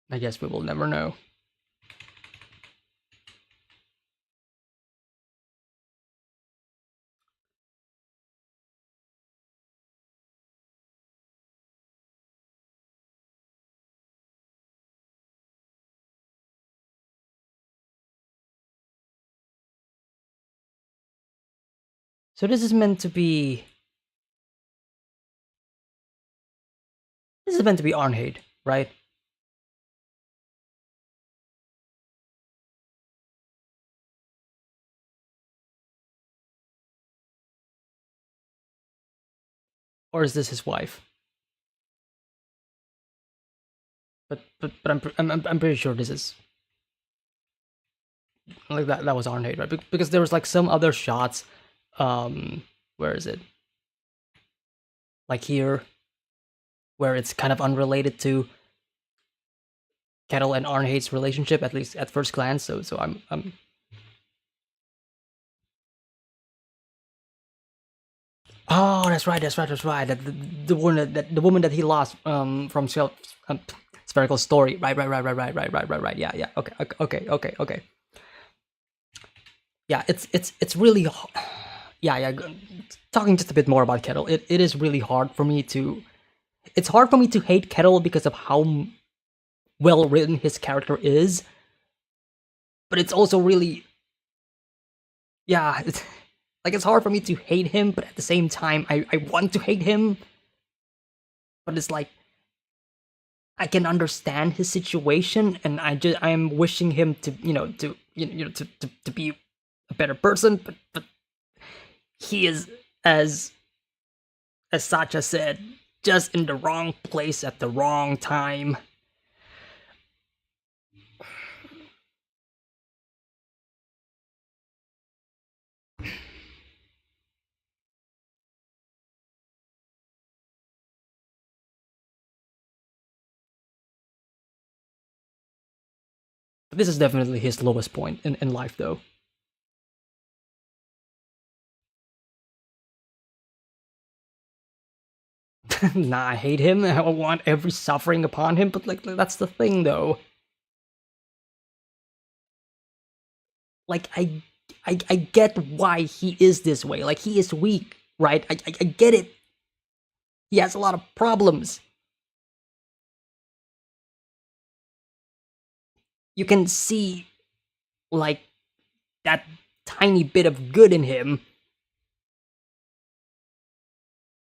I guess we will never know. So this is meant to be... This is meant to be Arnheid, right? Or is this his wife? But I'm pretty sure this is like that was Arnheid, right? Because there was like some other shots. Where is it? Like here, where it's kind of unrelated to Ketil and Arnheid's relationship, at least at first glance. So I'm Oh, that's right. That the woman that he lost from Spherical Story. Right. Yeah. Okay. Yeah, it's really yeah. Talking just a bit more about Ketil, it is really hard for me to... It's hard for me to hate Ketil because of how well written his character is, but it's also really... Yeah, it's hard for me to hate him, but at the same time, I want to hate him. But it's like, I can understand his situation, and I'm wishing him to, to be a better person. But he is, as Sacha said, just in the wrong place at the wrong time. This is definitely his lowest point in life, though. Nah, I hate him. I want every suffering upon him, but like that's the thing, though. Like I get why he is this way. Like, he is weak, right? I get it. He has a lot of problems. You can see, like, that tiny bit of good in him.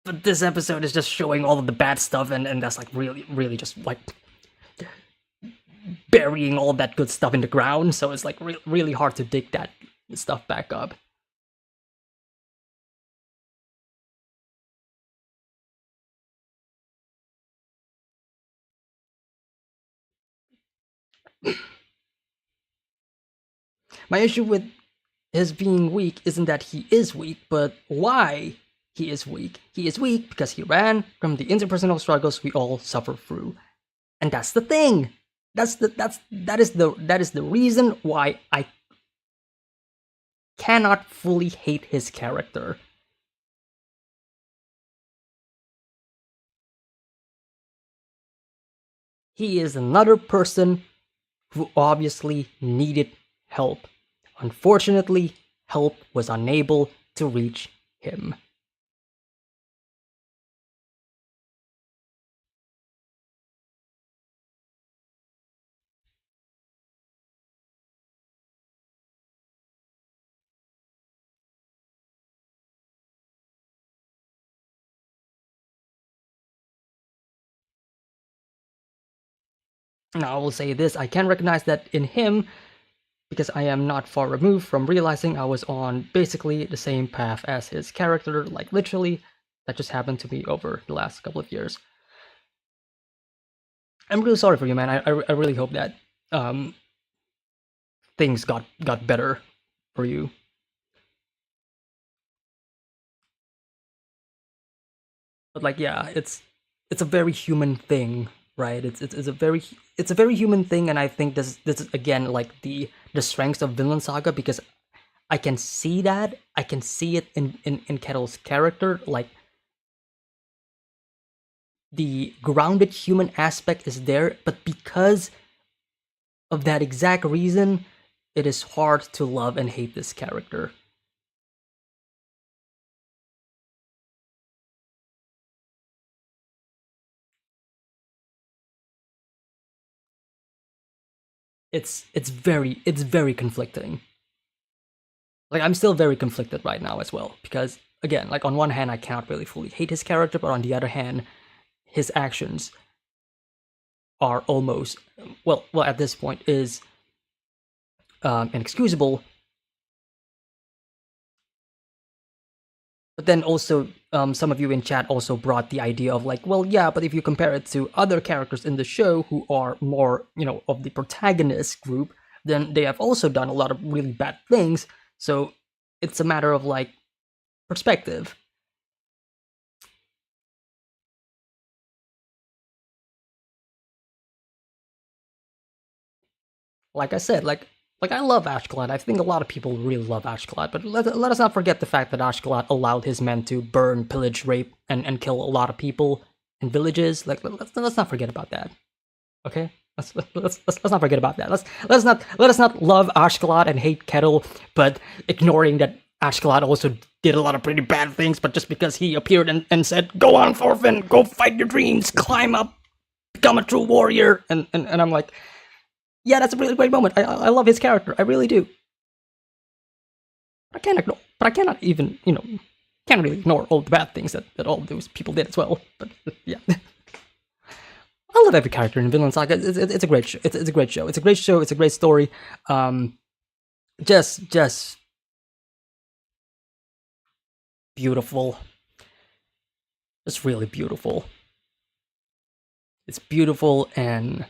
But this episode is just showing all of the bad stuff, and that's like really just like burying all that good stuff in the ground, so it's like really hard to dig that stuff back up. My issue with his being weak isn't that he is weak, but why he is weak. He is weak because he ran from the interpersonal struggles we all suffer through. And that's the thing. That is the reason why I cannot fully hate his character. He is another person who obviously needed help. Unfortunately, help was unable to reach him. Now, I will say this, I can recognize that in him, because I am not far removed from realizing I was on basically the same path as his character, like literally, that just happened to me over the last couple of years. I'm really sorry for you, man. I really hope that things got better for you. But like, yeah, it's a very human thing, right? It's a very human thing, and I think this is again like the strengths of Vinland Saga, because I can see that, I can see it in Ketil's character, like the grounded human aspect is there, but because of that exact reason, it is hard to love and hate this character. It's very conflicting. Like, I'm still very conflicted right now as well, because again, like on one hand I cannot really fully hate his character, but on the other hand, his actions are almost well at this point is inexcusable. But then also, some of you in chat also brought the idea of like, well, yeah, but if you compare it to other characters in the show who are more, you know, of the protagonist group, then they have also done a lot of really bad things. So it's a matter of like perspective. Like I said, like I love Ashclad. I think a lot of people really love Ashclad, but let us not forget the fact that Ashclad allowed his men to burn, pillage, rape, and kill a lot of people in villages. Like, let's not forget about that. Okay, let's not forget about that. Let us not love Ashclad and hate Ketil, but ignoring that Ashclad also did a lot of pretty bad things. But just because he appeared and said, "Go on, Thorfinn, go fight your dreams, climb up, become a true warrior," and I'm like, yeah, that's a really great moment. I love his character. I really do. But I cannot even, you know, can't really ignore all the bad things that all those people did as well. But yeah, I love every character in Vinland Saga. It's a great show. It's a great show. It's a great show. It's a great story. Just beautiful. Just really beautiful. It's beautiful and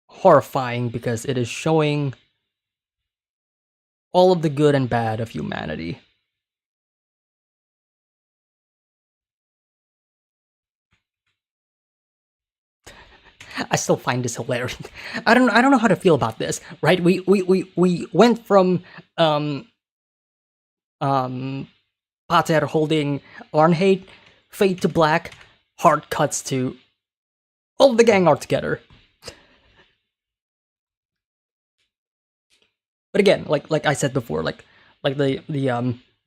horrifying because it is showing all of the good and bad of humanity. I still find this hilarious. I don't know how to feel about this. Right? We went from Pater holding Arnheid, fade to black, hard cuts to all of the gang are together. But again, like I said before, like the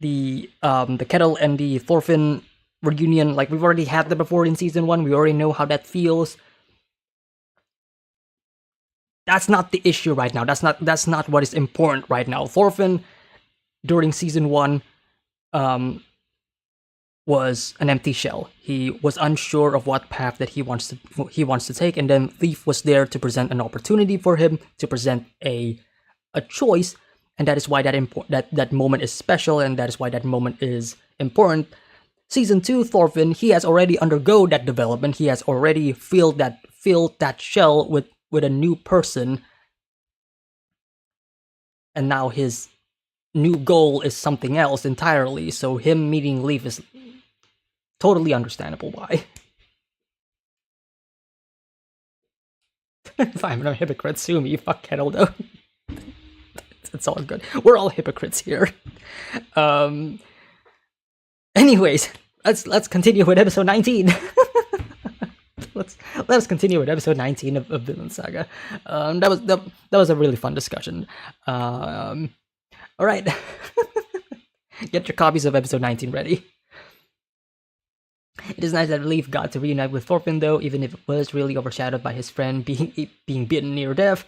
Ketil and the Thorfinn reunion, like we've already had that before in season 1. We already know how that feels. That's not the issue right now. That's not what is important right now. Thorfinn during season 1 was an empty shell. He was unsure of what path that he wants to take, and then Leaf was there to present an opportunity for him, to present a choice, and that is why that moment is special, and that is why that moment is important. Season 2, Thorfinn, he has already undergone that development. He has already filled that shell with a new person, and now his new goal is something else entirely. So him meeting Leaf is totally understandable why. If I'm a hypocrite, sue me. Fuck Ketil though. It's all good. We're all hypocrites here. Anyways, let's continue with episode 19. let's continue with episode 19 of Vinland Saga. That was a really fun discussion. All right, get your copies of episode 19 ready. It is nice that Leaf got to reunite with Thorfinn, though, even if it was really overshadowed by his friend being bitten near death.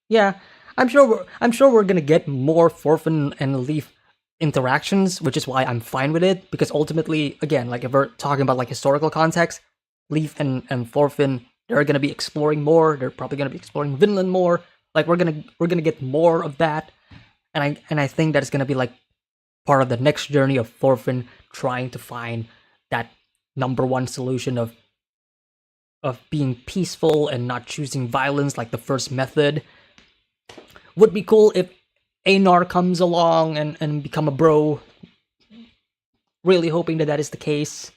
Yeah, I'm sure we're gonna get more Thorfinn and Leaf interactions, which is why I'm fine with it, because ultimately, again, like if we're talking about like historical context, Leaf and Thorfinn, they're gonna be exploring more. They're probably gonna be exploring Vinland more. Like we're gonna get more of that, and I think that it's gonna be like part of the next journey of Thorfinn trying to find that number one solution of being peaceful and not choosing violence like the first method. Would be cool if Einar comes along and become a bro. Really hoping that is the case.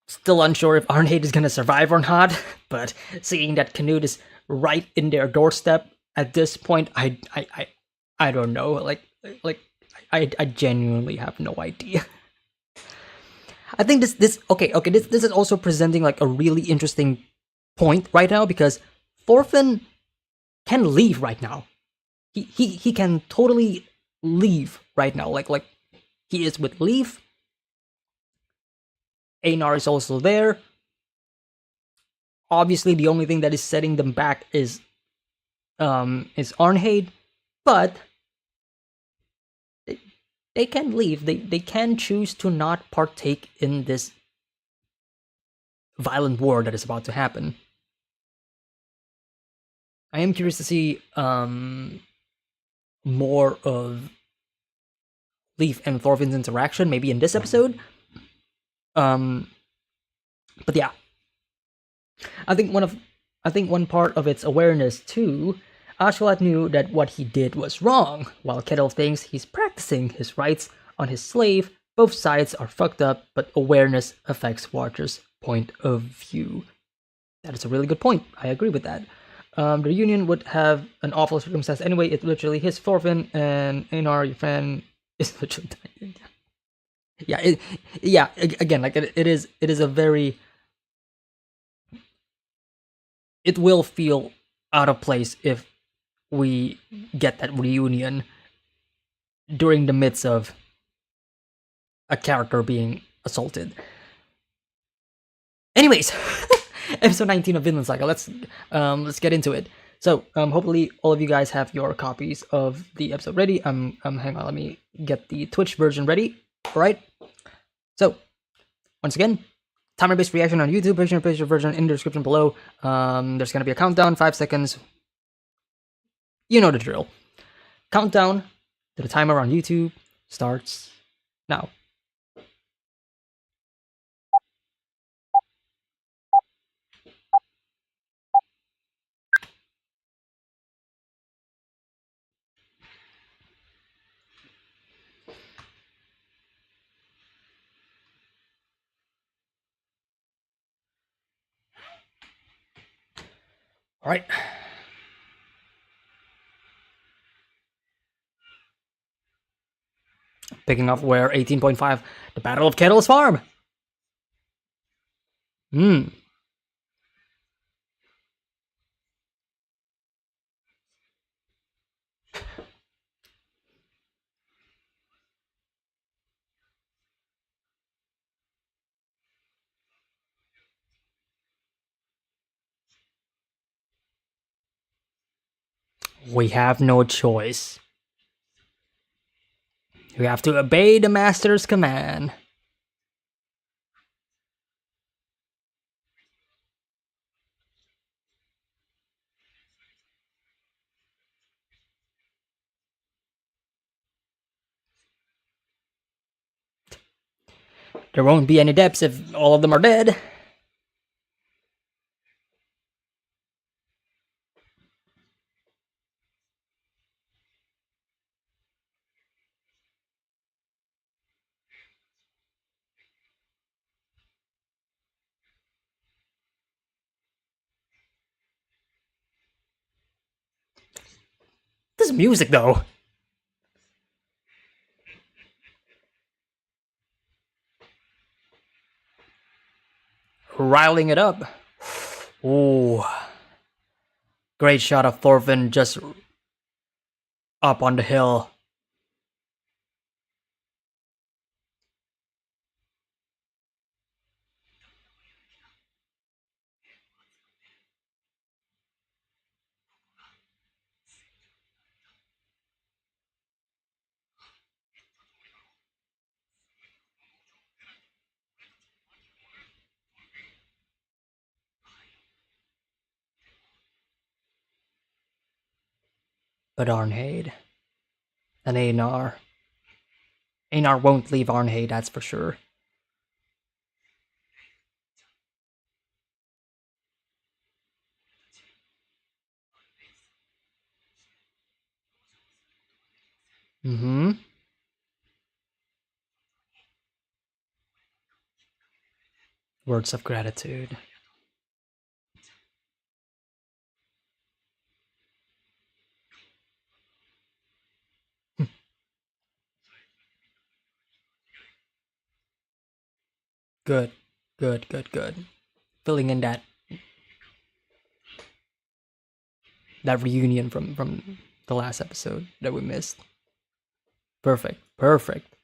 Still unsure if Arnheid is gonna survive or not, but seeing that Canute is right in their doorstep at this point, I don't know. Like I genuinely have no idea. I think this this is also presenting like a really interesting point right now, because Thorfinn can leave right now. He can totally leave right now. Like he is with Leaf. Einar is also there. Obviously, the only thing that is setting them back is Arnheid, but they can leave. They can choose to not partake in this violent war that is about to happen. I am curious to see more of Leaf and Thorfinn's interaction, maybe in this episode. But yeah, I think one part of its awareness too, Ashwath knew that what he did was wrong, while Ketil thinks he's practicing his rights on his slave. Both sides are fucked up, but awareness affects Watcher's point of view. That is a really good point. I agree with that. The reunion would have an awful circumstance anyway. It literally hits Thorfinn, and Einar, your friend, is literally dying. Yeah, again, like it is a very, it will feel out of place if we get that reunion during the midst of a character being assaulted. Anyways, episode 19 of Vinland Saga. Let's get into it. So hopefully all of you guys have your copies of the episode ready. Hang on, let me get the Twitch version ready. All right. So once again, timer-based reaction on YouTube. Patreon version in the description below. There's gonna be a countdown, 5 seconds. You know the drill. Countdown to the timer on YouTube starts now. All right. Picking up where 18.5, the Battle of Ketil's Farm. We have no choice. You have to obey the master's command. There won't be any depths if all of them are dead. This music, though. Riling it up. Ooh. Great shot of Thorfinn just up on the hill. But Arnheid and Einar. Einar won't leave Arnheid, that's for sure. Mm-hmm. Words of gratitude. Good. Good, good, good. Filling in that reunion from the last episode that we missed. Perfect. Perfect.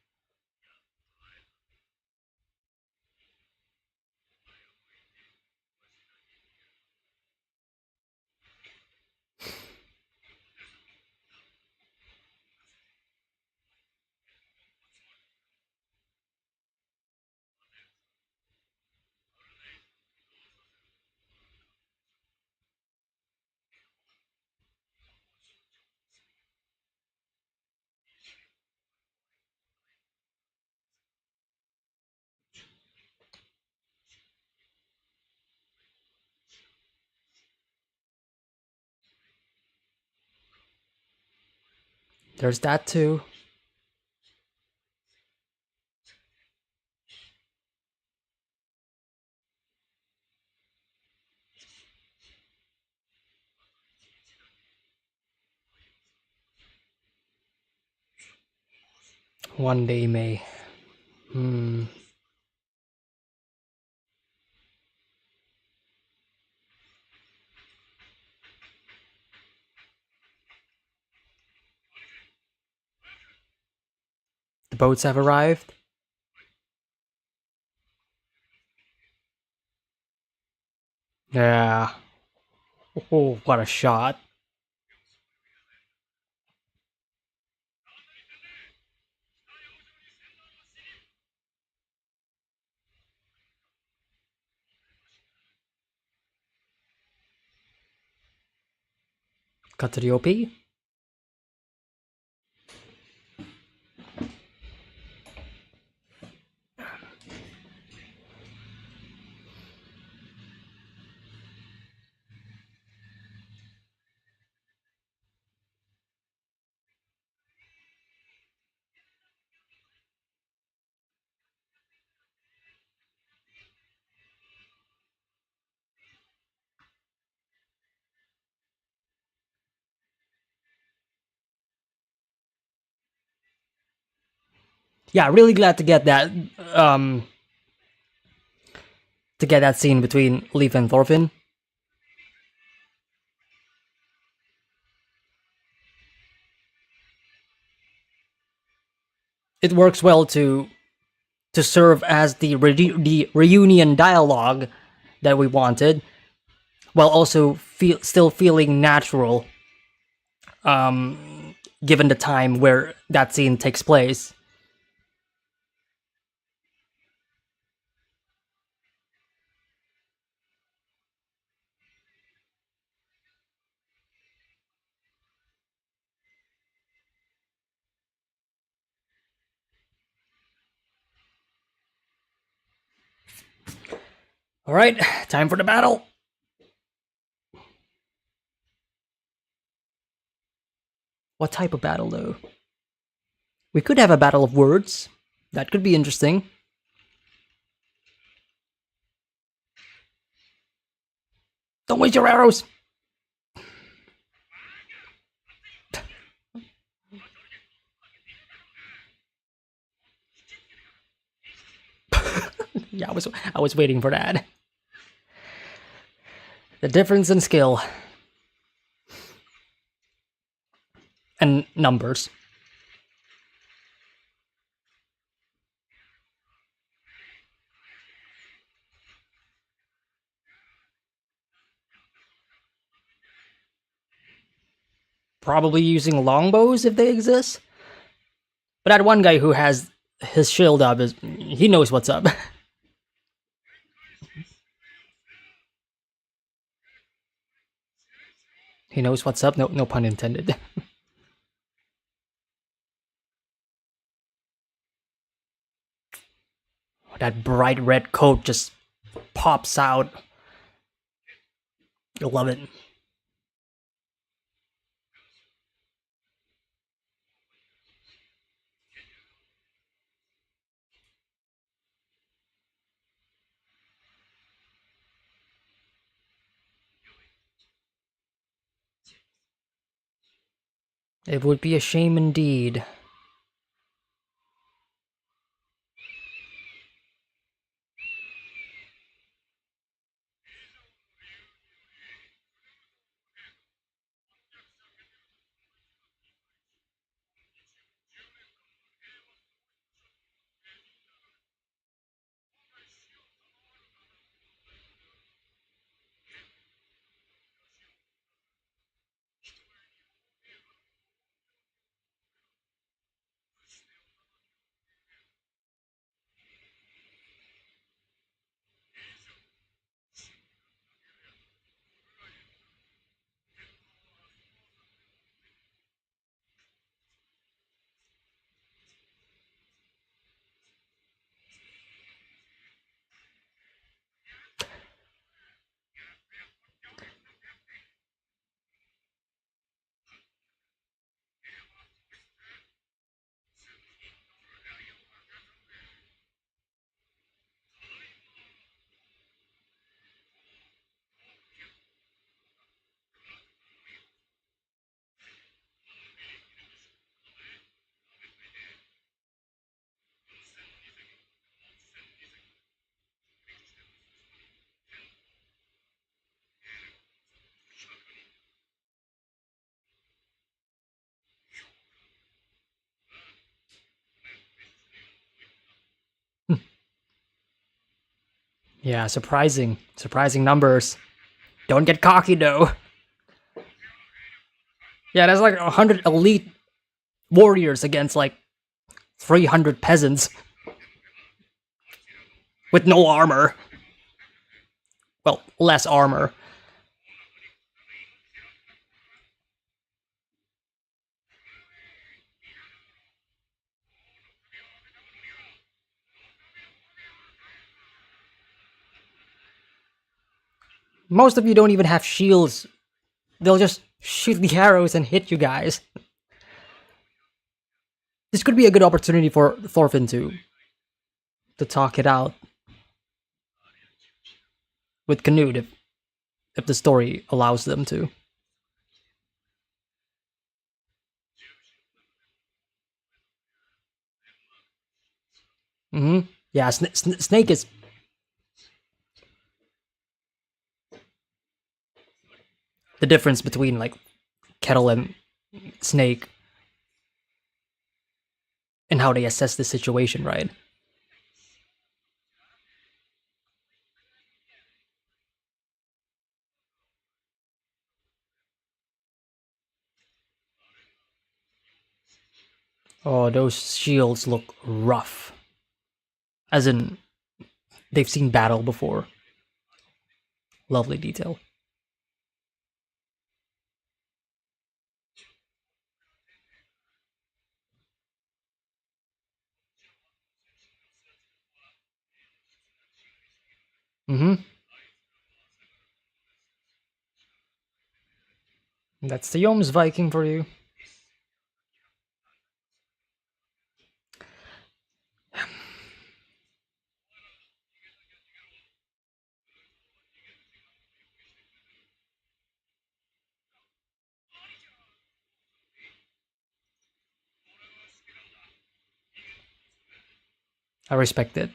There's that too. One day, May. The boats have arrived. Yeah. Oh, what a shot. Cut to the OP. Yeah, really glad to get that scene between Leif and Thorfinn. It works well to serve as the reunion dialogue that we wanted, while also still feeling natural, given the time where that scene takes place. Alright, time for the battle. What type of battle, though? We could have a battle of words. That could be interesting. Don't waste your arrows! Yeah, I was waiting for that. The difference in skill. And numbers. Probably using longbows if they exist. But that one guy who has his shield up, he knows what's up. He knows what's up, no pun intended. That bright red coat just pops out. You'll love it. It would be a shame indeed. Yeah, surprising numbers. Don't get cocky though. Yeah, that's like 100 elite warriors against like 300 peasants with no armor. Well, less armor. Most of you don't even have shields. They'll just shoot the arrows and hit you guys. This could be a good opportunity for Thorfinn to talk it out with Canute if the story allows them to. Yeah, Snake is... The difference between like Ketil and Snake and how they assess the situation, right? Oh, those shields look rough. As in, they've seen battle before. Lovely detail. That's the Yoms Viking for you. I respect it.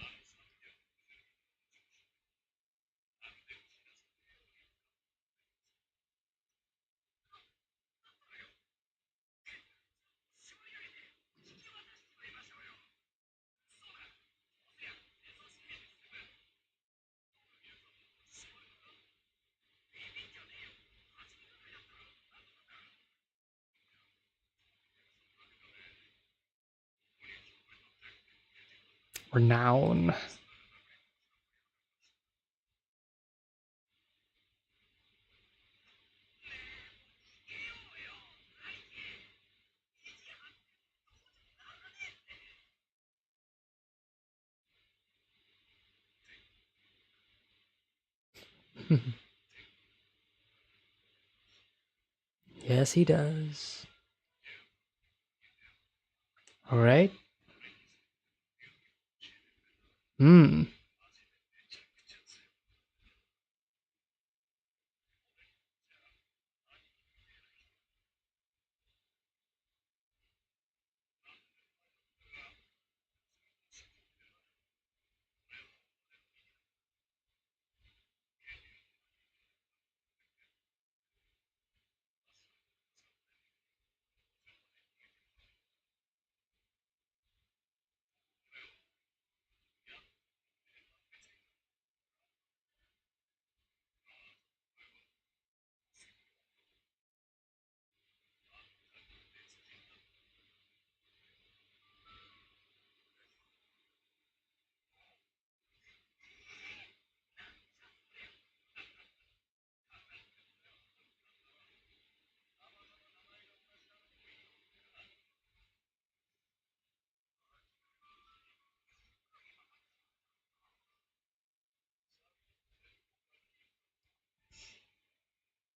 Renown. Yes, he does. All right. Hmm.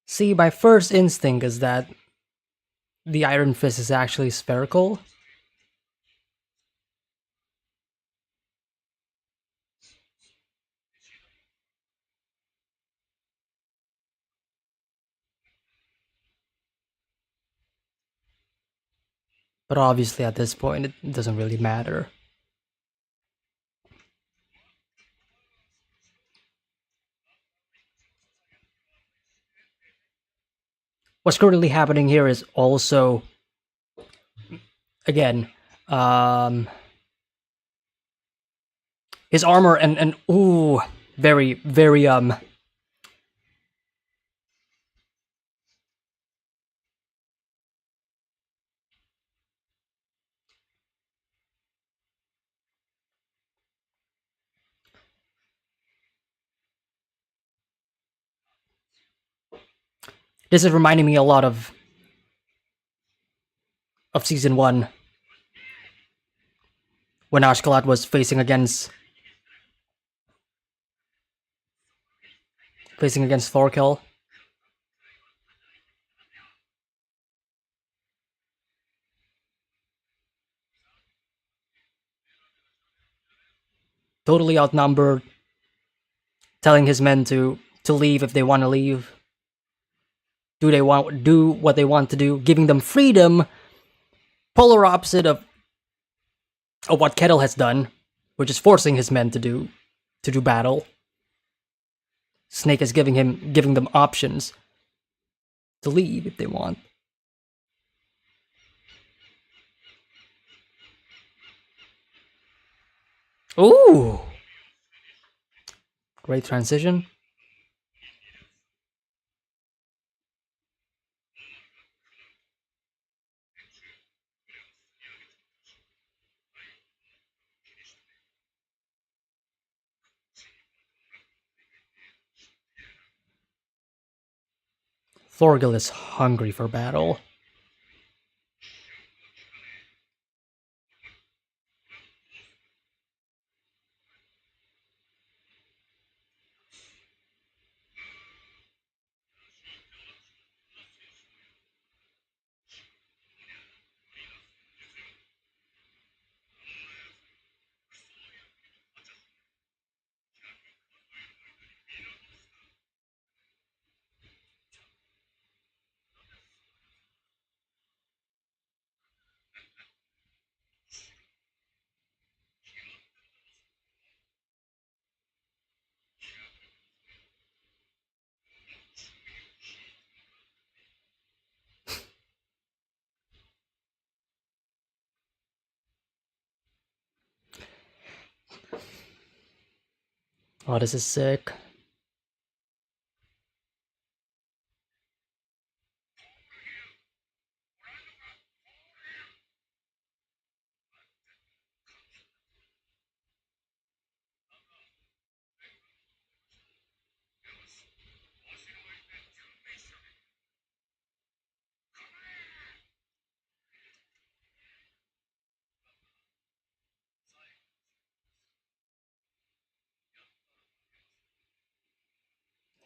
See, my first instinct is that the Iron Fist is actually spherical, but obviously at this point it doesn't really matter. What's currently happening here is also, again, um, his armor and ooh, very This is reminding me a lot of season one when Ashkalat was facing against Thorkel. Totally outnumbered, telling his men to leave if they want to leave. Do what they want to do, giving them freedom. Polar opposite of what Ketil has done, which is forcing his men to do battle. Snake is giving them options to leave if they want. Ooh, great transition. Thorgil is hungry for battle. Oh, this is sick.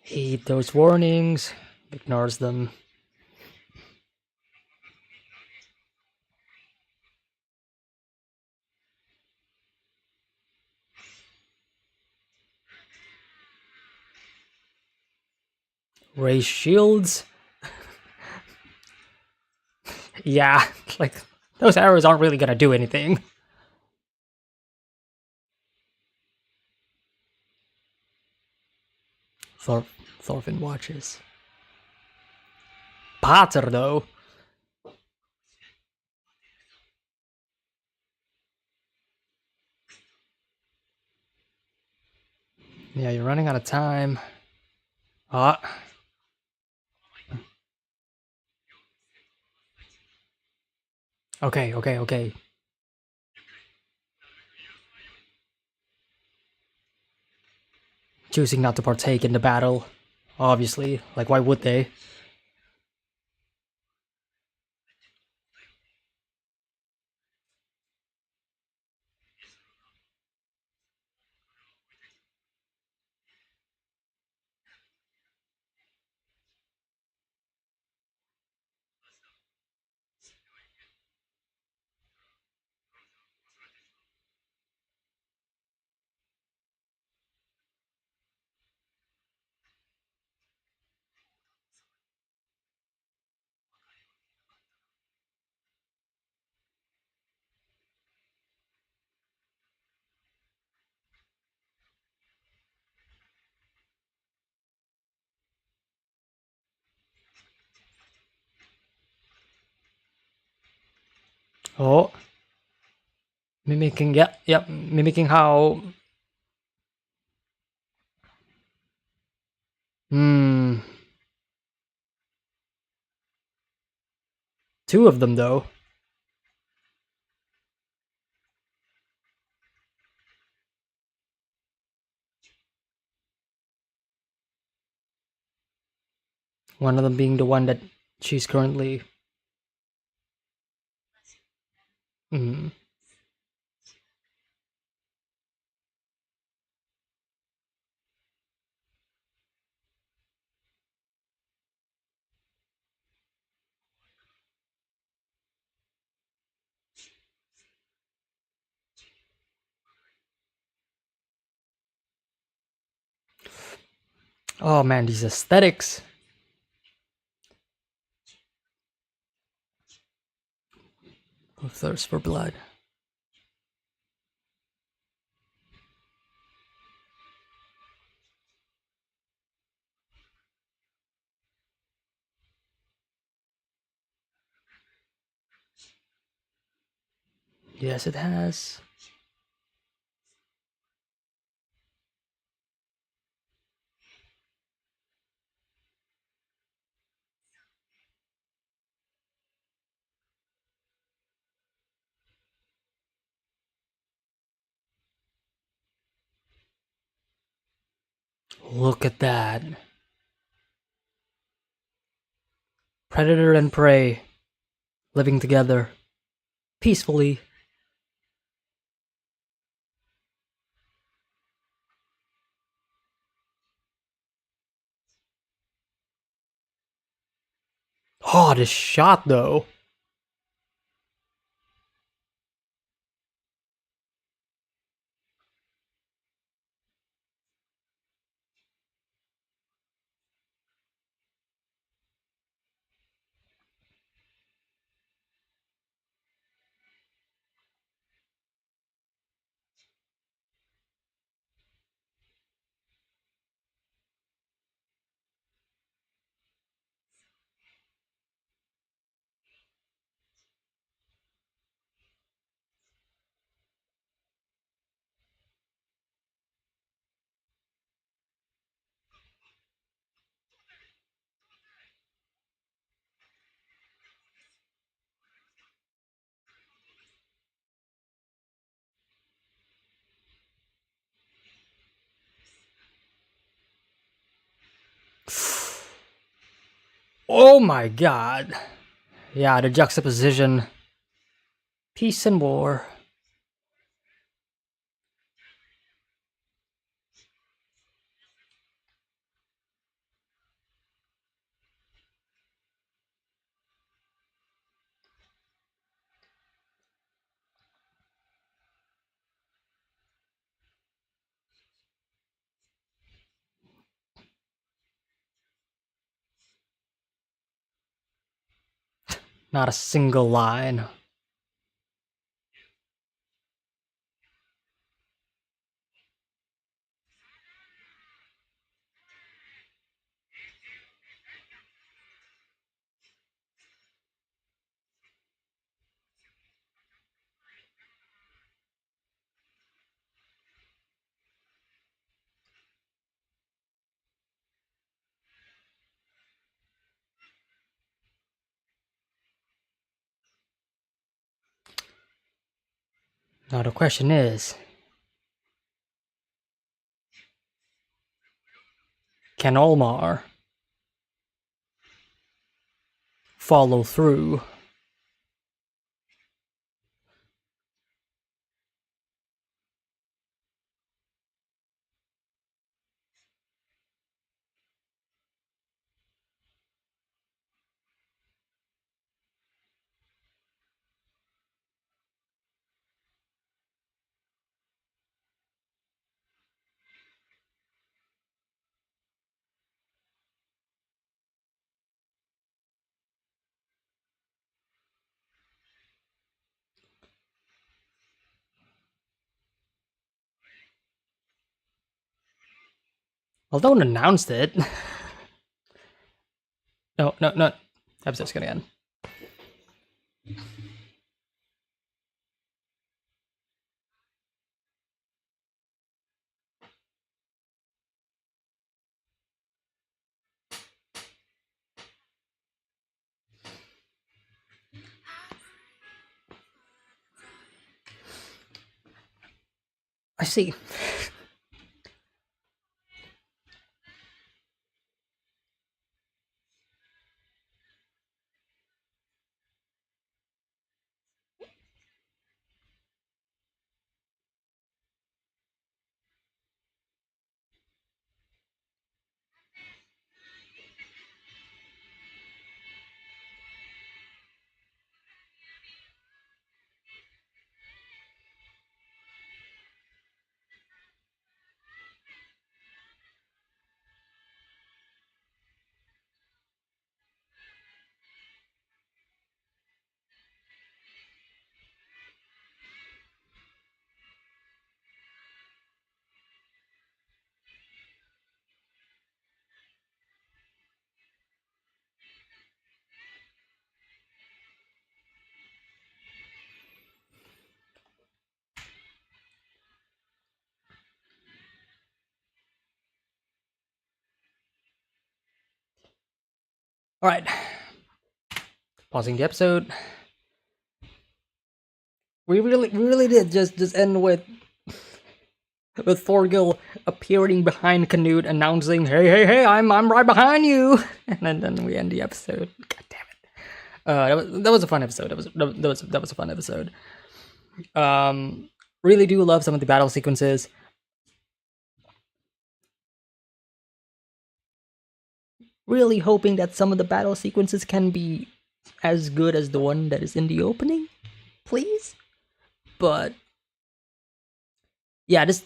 Heed those warnings, ignores them. Raise shields. Yeah, like, those arrows aren't really gonna do anything. Thorfinn watches. Pater, though. Yeah, you're running out of time. Ah. Okay. Choosing not to partake in the battle. Obviously. Like, why would they? Oh. Mimicking, yep, mimicking how... Hmm. Two of them, though. One of them being the one that she's currently... Hmm. Oh man, these aesthetics. Thirst for blood. Yes, it has. Look at that. Predator and prey living together peacefully. Oh, this shot though. Oh my god. Yeah, the juxtaposition. Peace and war. Not a single line. Now the question is, can Olmar follow through? Well, don't announce it. No, no, no. Episode's gonna end. I see. All right. Pausing the episode. We really did just end with Thorgil appearing behind Canute, announcing, "Hey, hey, hey! I'm right behind you!" And then we end the episode. God damn it! That was a fun episode. That was a fun episode. Really do love some of the battle sequences. Really hoping that some of the battle sequences can be as good as the one that is in the opening, please. But yeah, this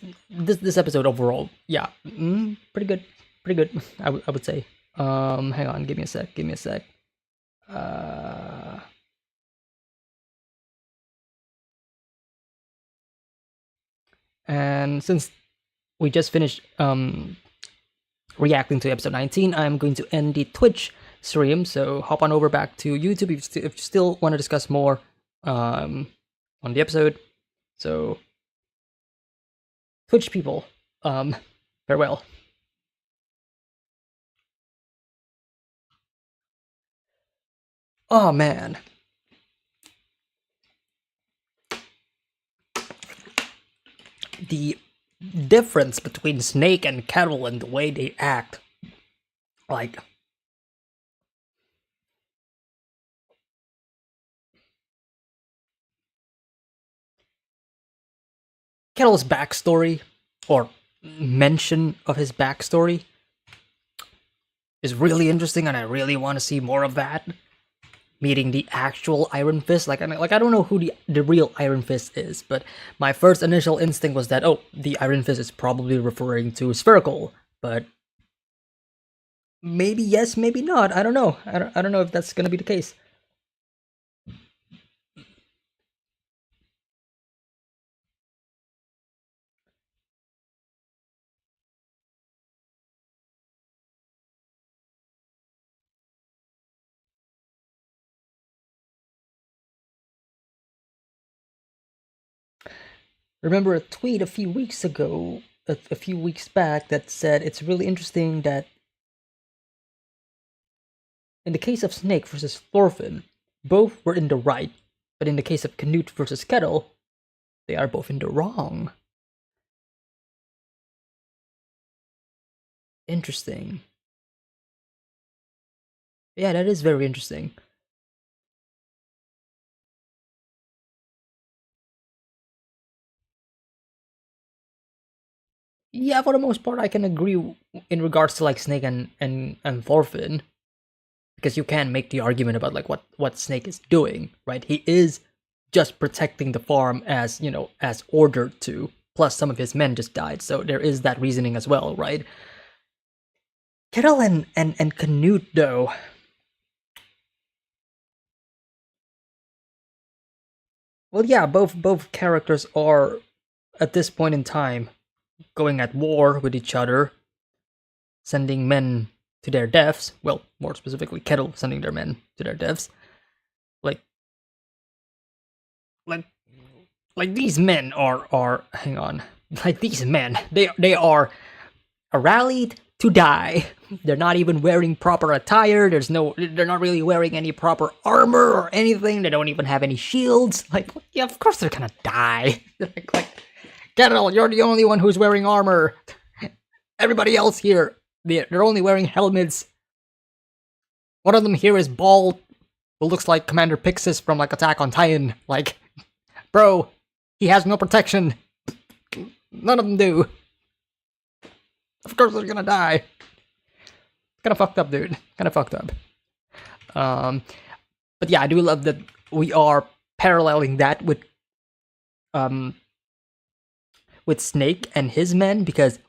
episode overall, yeah, pretty good, pretty good. I would say. Hang on, give me a sec. And since we just finished reacting to episode 19, I'm going to end the Twitch stream. So hop on over back to YouTube if you still want to discuss more on the episode. So Twitch people, farewell. Oh man. The difference between Snake and Ketil and the way they act. Like, Kettle's backstory, or mention of his backstory, is really interesting, and I really want to see more of that. Meeting the actual Iron Fist, I don't know who the real Iron Fist is, but my first initial instinct was that, oh, the Iron Fist is probably referring to Spherical, but maybe yes, maybe not. I don't know. I don't know if that's gonna be the case. Remember a tweet a few weeks ago, a few weeks back, that said it's really interesting that in the case of Snake versus Thorfinn, both were in the right, but in the case of Canute versus Kettle, they are both in the wrong. Interesting. Yeah, that is very interesting. Yeah, for the most part, I can agree in regards to like Snake and Thorfinn, because you can make the argument about like what Snake is doing, right? He is just protecting the farm as as ordered to. Plus, some of his men just died, so there is that reasoning as well, right? Kettle and Canute, though. Well, yeah, both characters are at this point in time going at war with each other, sending men to their deaths. Well, more specifically, Kettle sending their men to their deaths. Like, like, like these men are. Hang on. Like these men, they are rallied to die. They're not even wearing proper attire. They're not really wearing any proper armor or anything. They don't even have any shields. Like, yeah, of course they're gonna die. like, Ketil, you're the only one who's wearing armor. Everybody else here, they're only wearing helmets. One of them here is bald, who looks like Commander Pixis from like Attack on Titan. Like, bro, he has no protection. None of them do. Of course they're gonna die. Kinda fucked up, dude. Kinda fucked up. But yeah, I do love that we are paralleling that with Snake and his men, because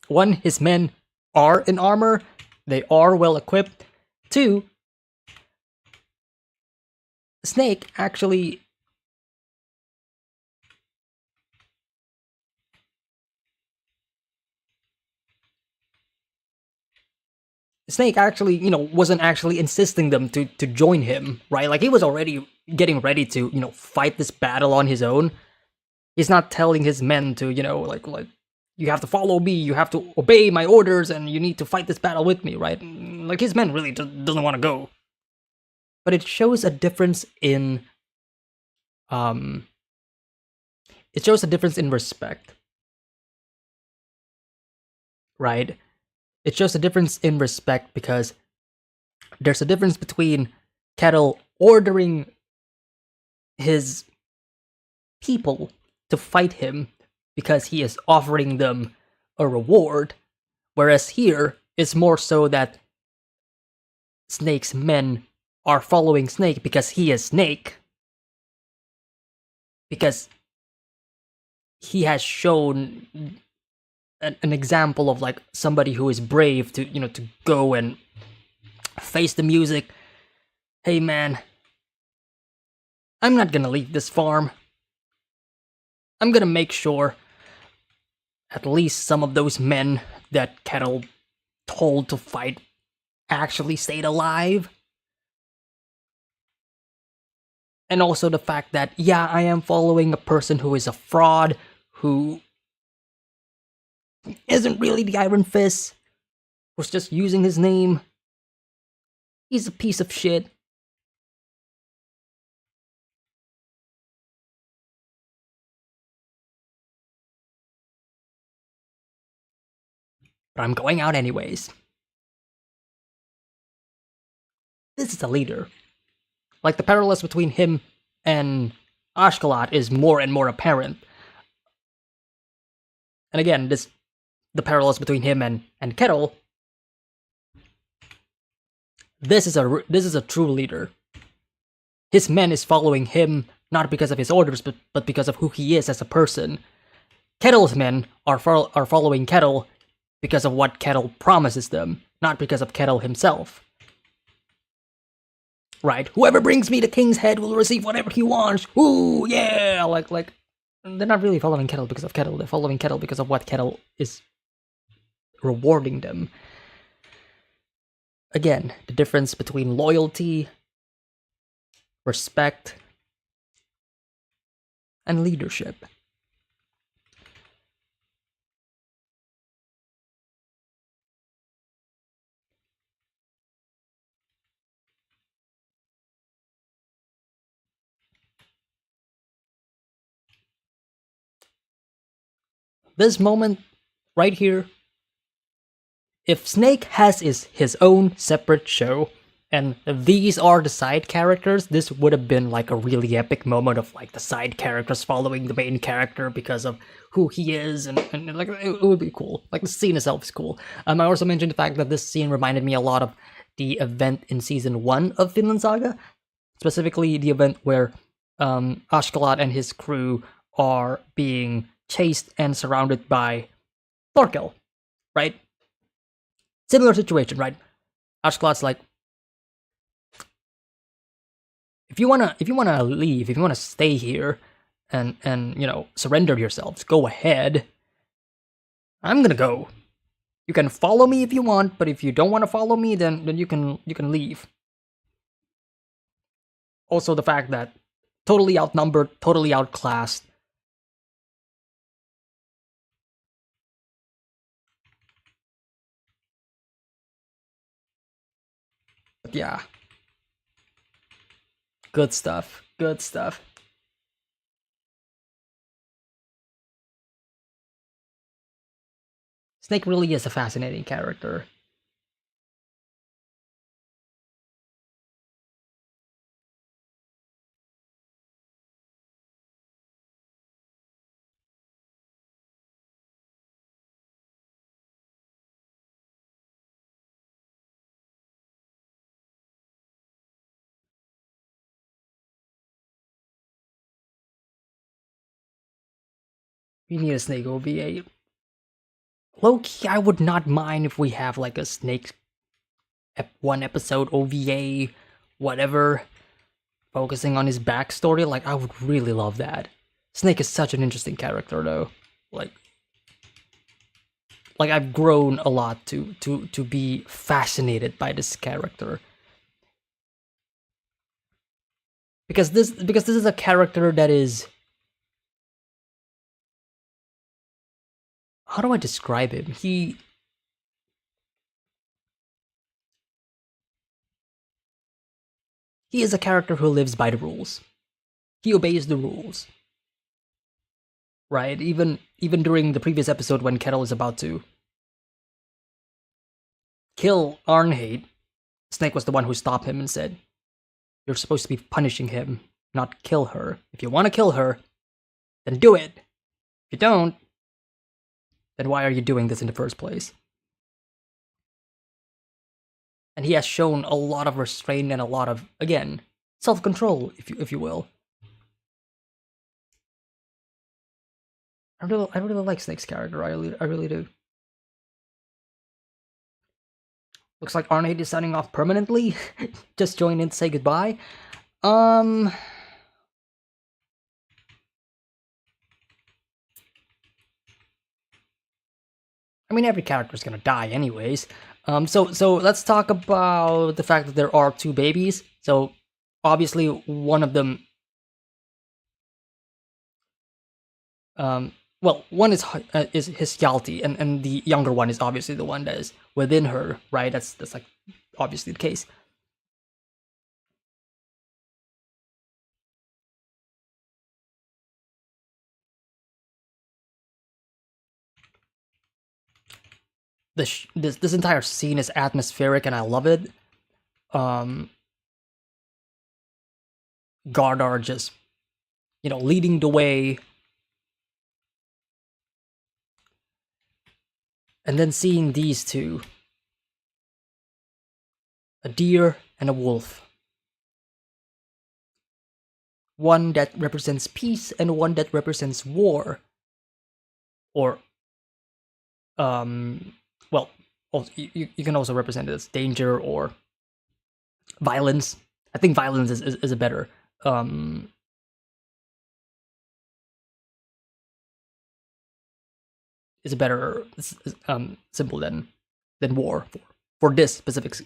one, his men are in armor, they are well equipped. Two, Snake actually wasn't actually insisting them to join him, right? Like, he was already getting ready to, fight this battle on his own. He's not telling his men to, like you have to follow me, you have to obey my orders, and you need to fight this battle with me, right? Like, his men really doesn't want to go. But it shows a difference in it shows a difference in respect, right? It shows a difference in respect because there's a difference between Kettle ordering his people to fight him because he is offering them a reward, whereas here it's more so that Snake's men are following Snake because he is Snake, because he has shown an example of like somebody who is brave to to go and face the music. Hey man, I'm not gonna leave this farm. I'm gonna make sure at least some of those men that Kettle told to fight actually stayed alive. And also the fact that, yeah, I am following a person who is a fraud, who isn't really the Iron Fist, who's just using his name. He's a piece of shit. But I'm going out anyways. This is a leader. Like, the parallels between him and Ashkalat is more and more apparent. And again, the parallels between him and Ketil. This is a true leader. His men is following him not because of his orders, but because of who he is as a person. Ketil's men are following Ketil because of what Ketil promises them, not because of Ketil himself. Right? Whoever brings me the king's head will receive whatever he wants. Ooh, yeah! Like they're not really following Ketil because of Ketil. They're following Ketil because of what Ketil is rewarding them. Again, the difference between loyalty, respect, and leadership. This moment right here, if Snake has his own separate show, and these are the side characters, this would have been like a really epic moment of like the side characters following the main character because of who he is, and like it would be cool. Like the scene itself is cool. I also mentioned the fact that this scene reminded me a lot of the event in season 1 of Vinland Saga, specifically the event where Ashkelot and his crew are being chased and surrounded by Thorkel, right? Similar situation, right? Ashkelot's like, if you wanna leave, if you wanna stay here and surrender yourselves, go ahead. I'm gonna go. You can follow me if you want, but if you don't want to follow me, then you can leave. Also, the fact that totally outnumbered, totally outclassed. But yeah, good stuff. Good stuff. Snake really is a fascinating character. We need a Snake OVA. Low-key, I would not mind if we have like a Snake one episode OVA, whatever, focusing on his backstory. Like, I would really love that. Snake is such an interesting character, though. Like I've grown a lot to be fascinated by this character. Because this is a character that is, how do I describe him? He is a character who lives by the rules. He obeys the rules. Right? Even during the previous episode when Ketil is about to kill Arnheid, Snake was the one who stopped him and said, "You're supposed to be punishing him, not kill her. If you want to kill her, then do it. If you don't, then why are you doing this in the first place?" And he has shown a lot of restraint and a lot of, again, self-control, if you will. I really like Snake's character. I really do. Looks like Arnheid is signing off permanently. Just join in to say goodbye. I mean, every character is gonna die anyways. So let's talk about the fact that there are 2 babies. So obviously one of them, well, one is his Hjalti, and the younger one is obviously the one that is within her, right? That's like obviously the case. This entire scene is atmospheric, and I love it. Gardar just, leading the way. And then seeing these two, a deer and a wolf. One that represents peace and one that represents war. Or, well, also, you can also represent it as danger or violence. I think violence is a better, is a better symbol than war for this specific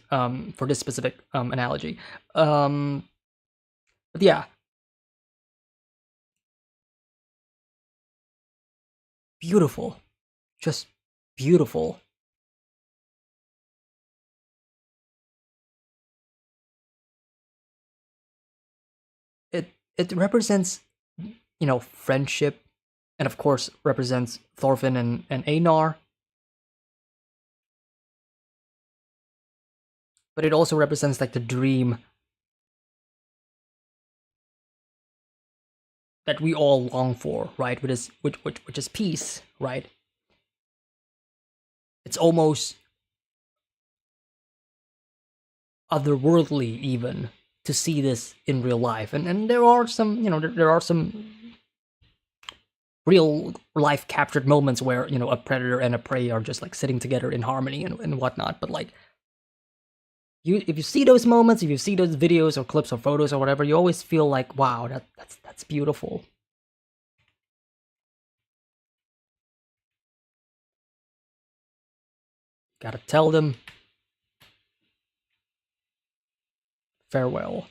analogy. But yeah, beautiful, just beautiful. It represents, friendship, and of course represents Thorfinn and Einar. But it also represents like the dream that we all long for, right? Which is peace, right? It's almost otherworldly even to see this in real life, and there are some, there are some real life captured moments where a predator and a prey are just like sitting together in harmony and whatnot. But like, if you see those moments, if you see those videos or clips or photos or whatever, you always feel like, wow, that's beautiful. Gotta tell them farewell.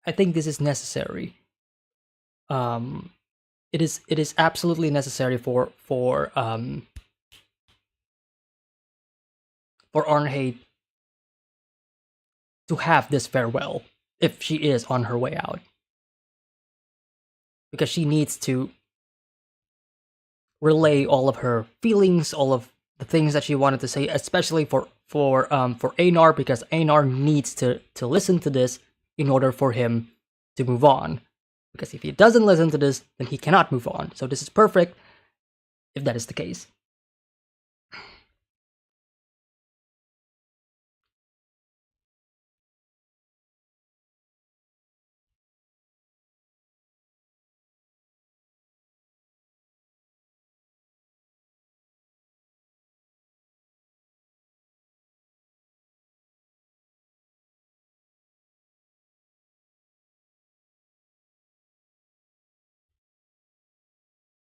I think this is necessary. It is absolutely necessary for Arnheid to have this farewell if she is on her way out, because she needs to relay all of her feelings, all of the things that she wanted to say, especially for Einar, because Einar needs to listen to this in order for him to move on. Because if he doesn't listen to this, then he cannot move on. So this is perfect if that is the case.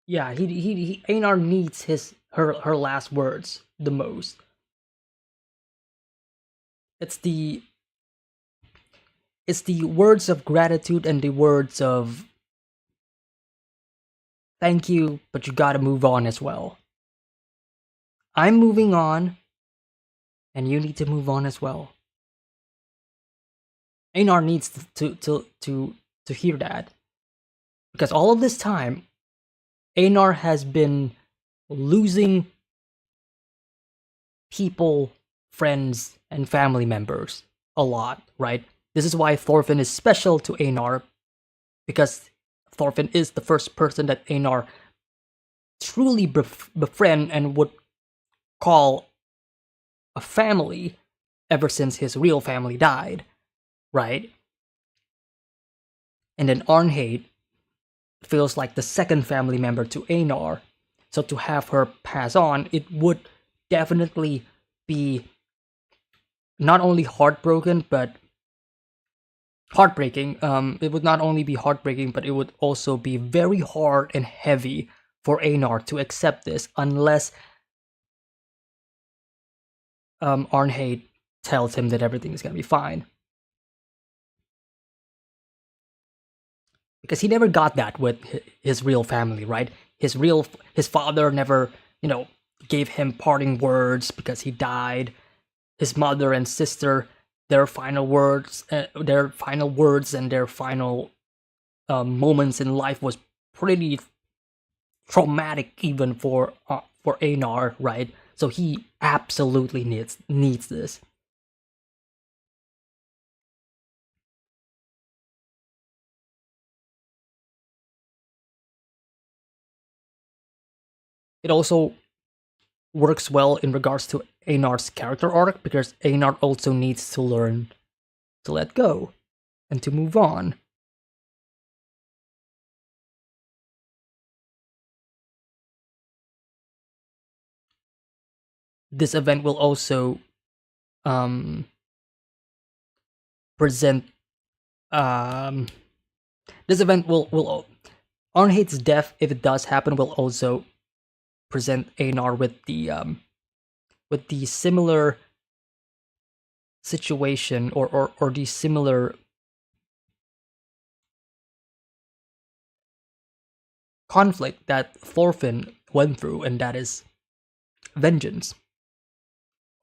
Yeah, Einar needs her last words the most. It's the words of gratitude and the words of thank you, but you gotta move on as well. I'm moving on, and you need to move on as well. Einar needs to hear that, because all of this time, Einar has been losing people, friends, and family members a lot, right? This is why Thorfinn is special to Einar, because Thorfinn is the first person that Einar truly befriend and would call a family ever since his real family died, right? And then Arnheid feels like the second family member to Einar. So to have her pass on, it would definitely be not only heartbreaking, but heartbreaking. It would not only be heartbreaking, but it would also be very hard and heavy for Einar to accept this, unless Arnheid tells him that everything is gonna be fine. Because he never got that with his real family, right? His father never, gave him parting words because he died. His mother and sister, their final words, and their final moments in life was pretty traumatic even for Einar, right? So he absolutely needs this. It also works well in regards to Einar's character arc because Einar also needs to learn to let go and to move on. This event will also um, present. Um, this event will Arnheid's death, if it does happen, will also present Einar with the similar situation or the similar conflict that Thorfinn went through, and that is vengeance.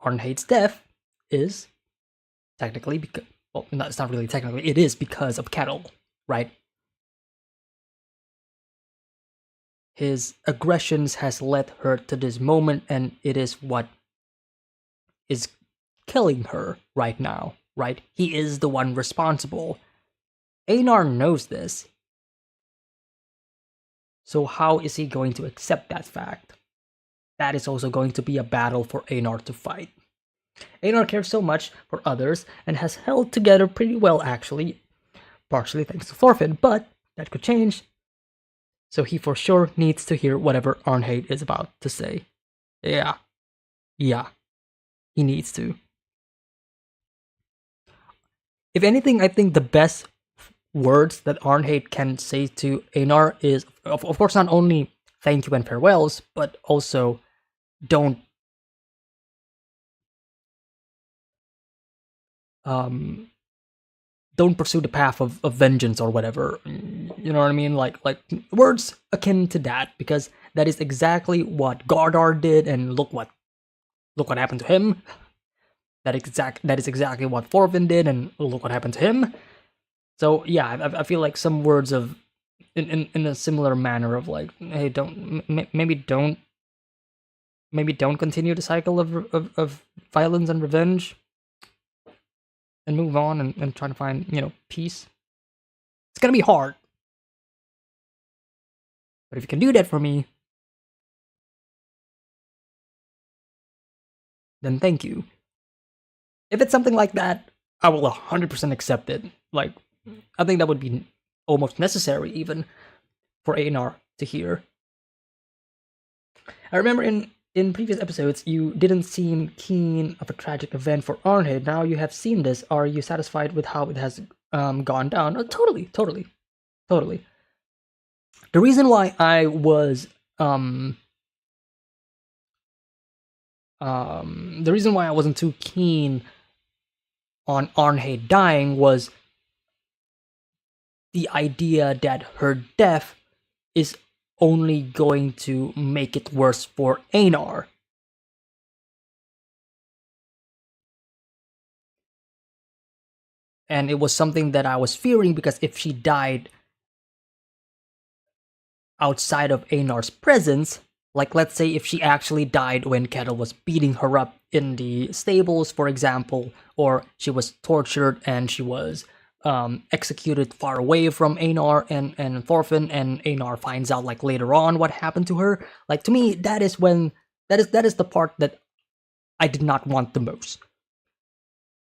Arnheid's death is technically because, well, no, it's not really technically, it is because of Ketil, right? His aggressions has led her to this moment, and it is what is killing her right now, right? He is the one responsible. Einar knows this. So how is he going to accept that fact? That is also going to be a battle for Einar to fight. Einar cares so much for others and has held together pretty well actually, partially thanks to Thorfinn, but that could change. So he for sure needs to hear whatever Arnheid is about to say. Yeah. He needs to. If anything, I think the best words that Arnheid can say to Einar is, of course, not only thank you and farewells, but also don't don't pursue the path of vengeance or whatever. You know what I mean? Like words akin to that, because that is exactly what Gardar did, and look what happened to him. That is exactly what Thorfinn did, and look what happened to him. So yeah, I feel like some words of in a similar manner of like, hey, maybe don't continue the cycle of violence and revenge, and move on and try to find, peace. It's gonna be hard, but if you can do that for me, then thank you. If it's something like that, I will 100% accept it. Like, I think that would be almost necessary even for Einar to hear. I remember in previous episodes, you didn't seem keen of a tragic event for Arnheid. Now you have seen this. Are you satisfied with how it has gone down? Totally. The reason why I was the reason why I wasn't too keen on Arnheid dying was the idea that her death is only going to make it worse for Einar. And it was something that I was fearing, because if she died outside of Einar's presence, like let's say if she actually died when Ketil was beating her up in the stables, for example, or she was tortured and she was executed far away from Einar and Thorfinn, and Einar finds out like later on what happened to her. Like, to me, that is the part that I did not want the most.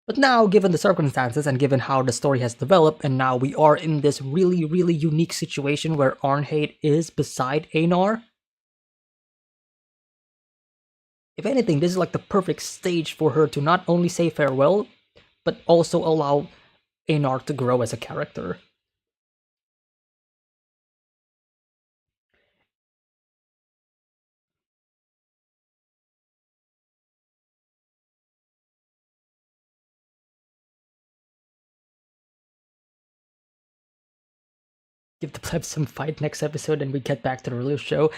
But now, given the circumstances and given how the story has developed, and now we are in this really, really unique situation where Arnheid is beside Einar, if anything, this is like the perfect stage for her to not only say farewell, but also allow Einar to grow as a character. Give the plebs some fight next episode and we get back to the real show.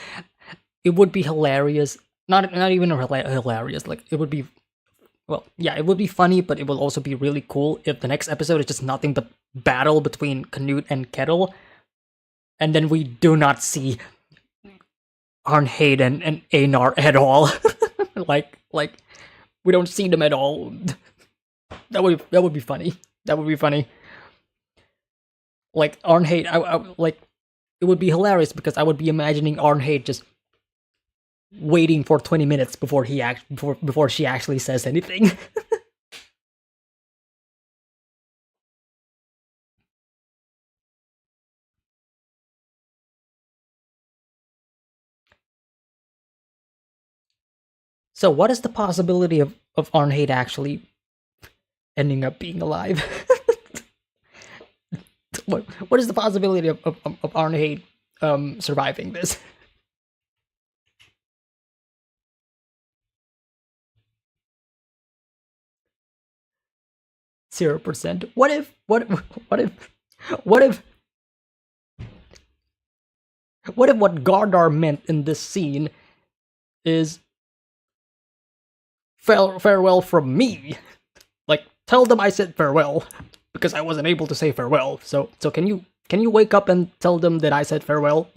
It would be hilarious. Not even hilarious. Like, it would be, well, yeah, it would be funny, but it will also be really cool if the next episode is just nothing but battle between Canute and Ketil, and then we do not see Arnheid and Einar at all. like we don't see them at all. That would be funny. That would be funny. Like Arnheid, like it would be hilarious because I would be imagining Arnheid just waiting for 20 minutes before before she actually says anything. So what is the possibility of Arnheid actually ending up being alive? what is the possibility of Arnheid surviving this? 0%. What if what Gardar meant in this scene is farewell from me? Like, tell them I said farewell because I wasn't able to say farewell. So can you wake up and tell them that I said farewell?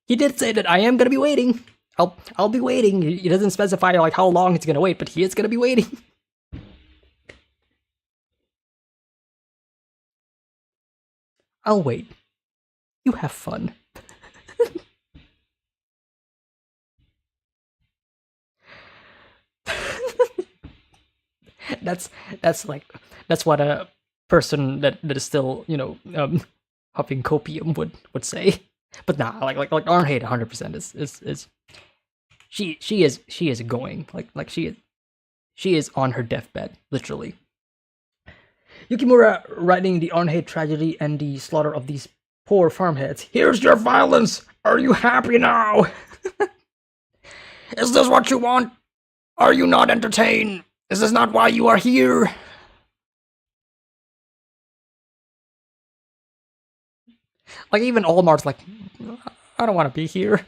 He did say that I am gonna be waiting. I'll be waiting. He doesn't specify like how long he's gonna wait, but he is gonna be waiting. I'll wait. You have fun. that's like that's what a person that is still huffing copium would say. But nah, like Arnheid 100% is she is going like she is on her deathbed literally. Yukimura writing the Arnheid tragedy and the slaughter of these poor farmheads. Here's your violence. Are you happy now? Is this what you want? Are you not entertained? Is this not why you are here? Like even Olmar's like, I don't want to be here.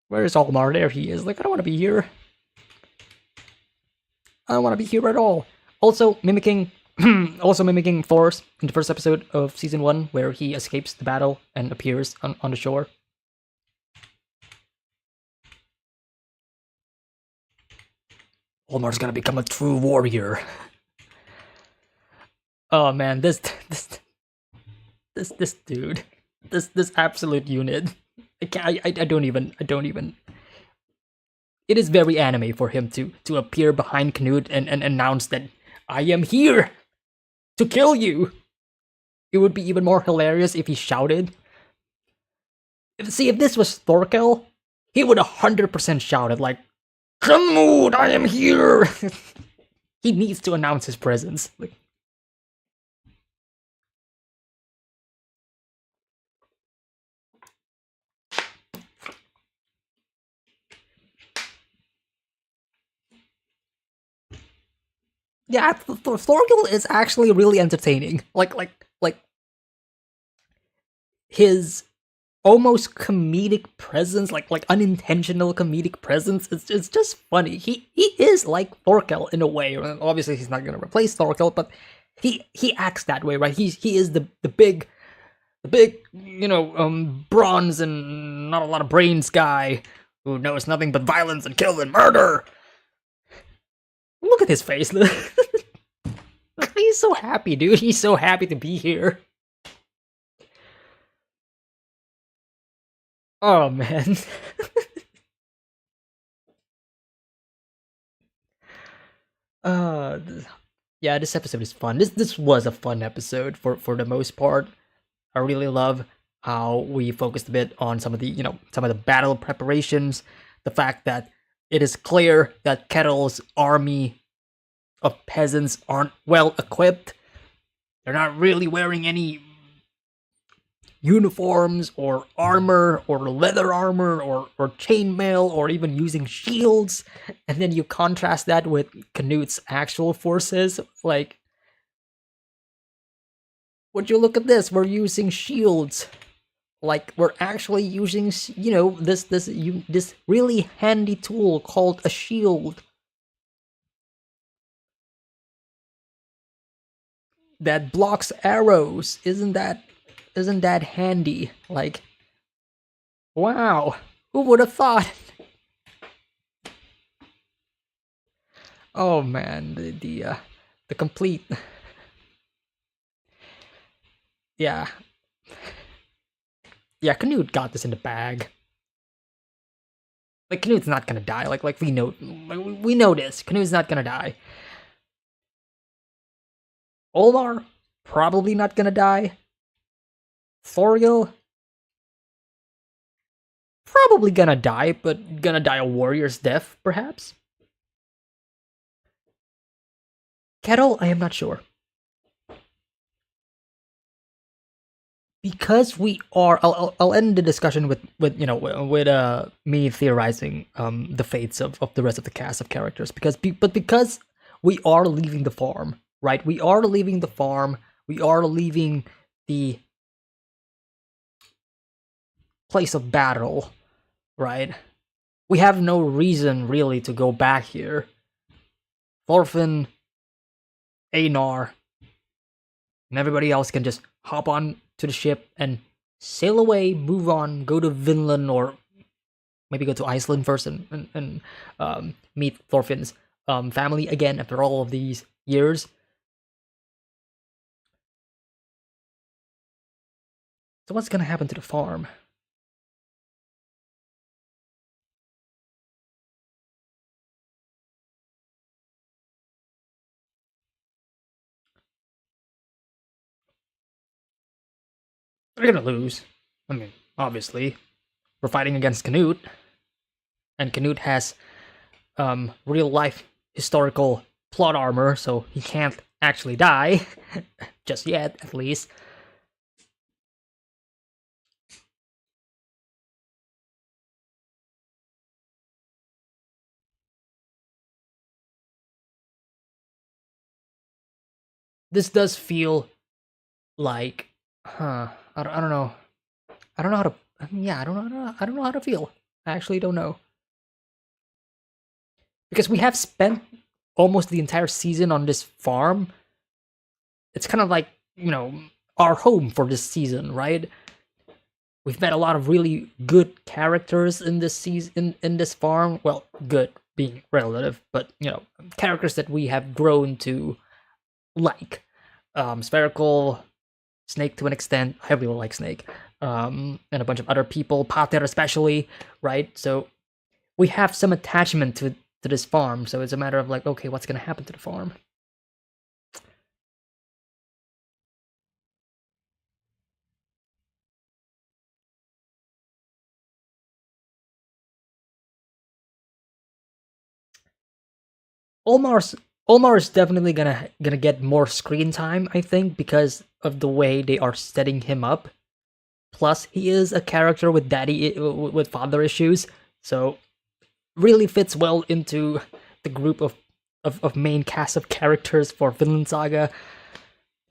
Where is Olmar? There he is. Like, I don't want to be here. I don't want to be here at all. Also mimicking Thor's in the first episode of season 1, where he escapes the battle and appears on the shore. Olmar's gonna become a true warrior. Oh man, this dude, this absolute unit. I don't even. It is very anime for him to appear behind Knut and announce that I am here to kill you. It would be even more hilarious if he shouted. If this was Thorkel, he would 100% shouted like, Knut, I am here. He needs to announce his presence. Like, yeah, Thorkel is actually really entertaining. Like his almost comedic presence, like unintentional comedic presence, it's just funny. He is like Thorkel in a way. Obviously, he's not gonna replace Thorkel, but he acts that way, right? He is the big bronze and not a lot of brains guy who knows nothing but violence and kill and murder. Look at his face. He's so happy, dude. He's so happy to be here. Oh, man. uh, yeah, this episode is fun. This was a fun episode for the most part. I really love how we focused a bit on some of the battle preparations. The fact that it is clear that Ketil's army of peasants aren't well equipped. They're not really wearing any uniforms or armor or leather armor or chainmail or even using shields. And then you contrast that with Knut's actual forces. Like, would you look at this? We're using shields. Like we're actually using, this really handy tool called a shield that blocks arrows. Isn't that handy? Like, wow, who would have thought? Oh man, the complete, yeah, yeah. Canute got this in the bag. Like Canute's not gonna die. Like we know this. Canute's not gonna die. Olmar probably not gonna die. Thorgil probably gonna die, but gonna die a warrior's death, perhaps. Ketil, I am not sure. Because we are, I'll end the discussion with me theorizing the fates of the rest of the cast of characters, because we are leaving the farm, right? We are leaving the farm. We are leaving the place of battle, right? We have no reason really to go back here. Thorfinn, Einar, and everybody else can just hop on to the ship and sail away, move on, go to Vinland, or maybe go to Iceland first and meet Thorfinn's family again after all of these years. So what's gonna happen to the farm? They're gonna lose. I mean, obviously, we're fighting against Canute, and Canute has real life historical plot armor, so he can't actually die just yet, at least. This does feel like, I don't know. I don't know how to. Yeah, I don't know how to feel. I actually don't know, because we have spent almost the entire season on this farm. It's kind of like, our home for this season, right? We've met a lot of really good characters in this season, in this farm. Well, good being relative, but characters that we have grown to like. Spherical, Snake to an extent. I really like Snake. And a bunch of other people, Pater especially, right? So we have some attachment to this farm. So it's a matter of like, okay, what's gonna happen to the farm? Olmar's Olmar is definitely gonna get more screen time, I think, because of the way they are setting him up. Plus, he is a character with with father issues, so really fits well into the group of main cast of characters for Vinland Saga.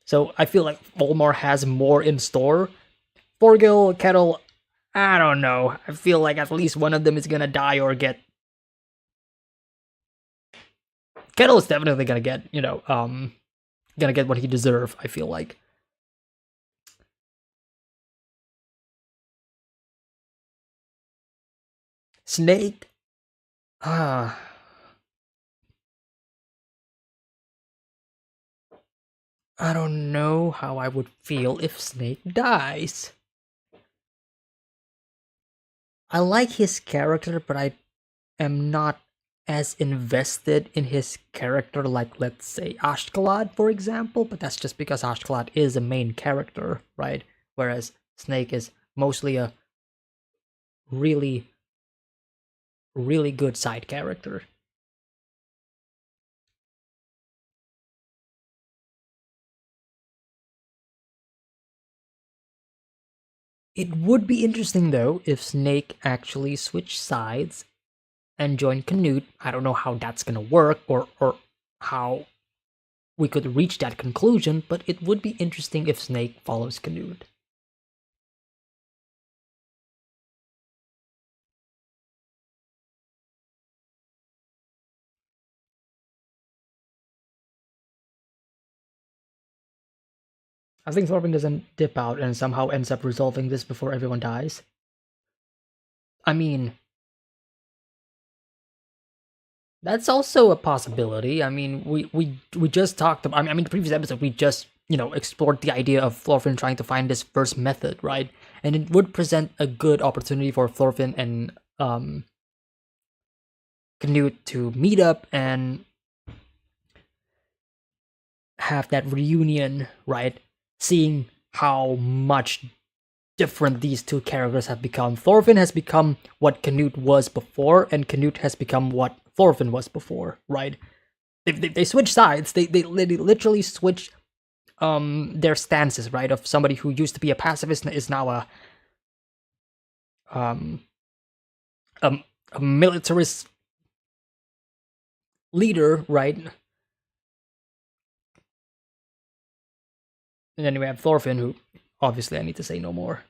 So I feel like Volmar has more in store. Thorgil, Ketil, I don't know. I feel like at least one of them is gonna die or get. Ketil is definitely gonna get, gonna get what he deserves. I feel like. Snake, ah, I don't know how I would feel if Snake dies. I like his character, but I am not as invested in his character like, let's say, Ashkelad, for example, but that's just because Ashkelad is a main character, right? Whereas Snake is mostly a really, really good side character. It would be interesting, though, if Snake actually switched sides and joined Canute. I don't know how that's gonna work, or how we could reach that conclusion, but it would be interesting if Snake follows Canute. I think Thorfinn doesn't dip out and somehow ends up resolving this before everyone dies. I mean, that's also a possibility. I mean, we just talked about. I mean, the previous episode we just explored the idea of Thorfinn trying to find this first method, right? And it would present a good opportunity for Thorfinn and Canute to meet up and have that reunion, right? Seeing how much different these two characters have become. Thorfinn has become what Canute was before, and Canute has become what Thorfinn was before, right? They switch sides. They literally switch their stances, right? Of somebody who used to be a pacifist is now a militarist leader, right? And then we have Thorfinn, who obviously I need to say no more.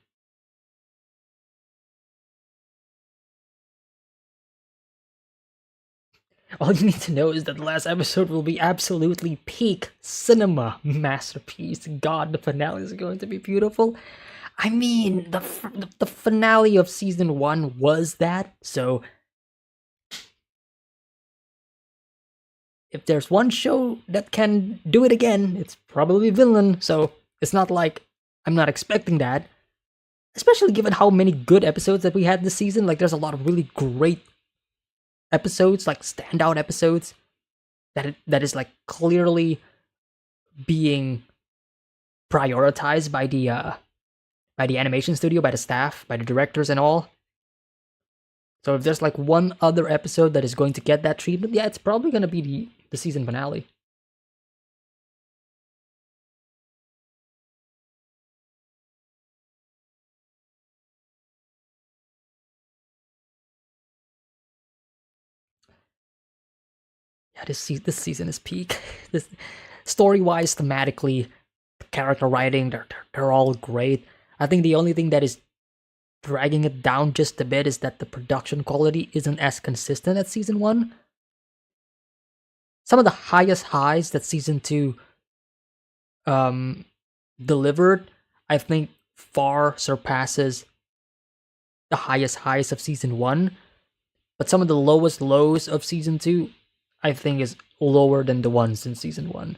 All you need to know is that the last episode will be absolutely peak cinema masterpiece. God, the finale is going to be beautiful. I mean, the finale of season 1 was that, so if there's one show that can do it again, it's probably Vinland, so it's not like I'm not expecting that. Especially given how many good episodes that we had this season. Like, there's a lot of really great episodes, like standout episodes, that is like clearly being prioritized by the animation studio, by the staff, by the directors and all. So if there's like one other episode that is going to get that treatment, yeah, it's probably going to be the season finale. Yeah, this season is peak. This story-wise, thematically, character writing, they're all great. I think the only thing that is dragging it down just a bit is that the production quality isn't as consistent as season 1. Some of the highest highs that season 2 delivered, I think, far surpasses the highest highs of season 1. But some of the lowest lows of season 2, I think, is lower than the ones in season 1.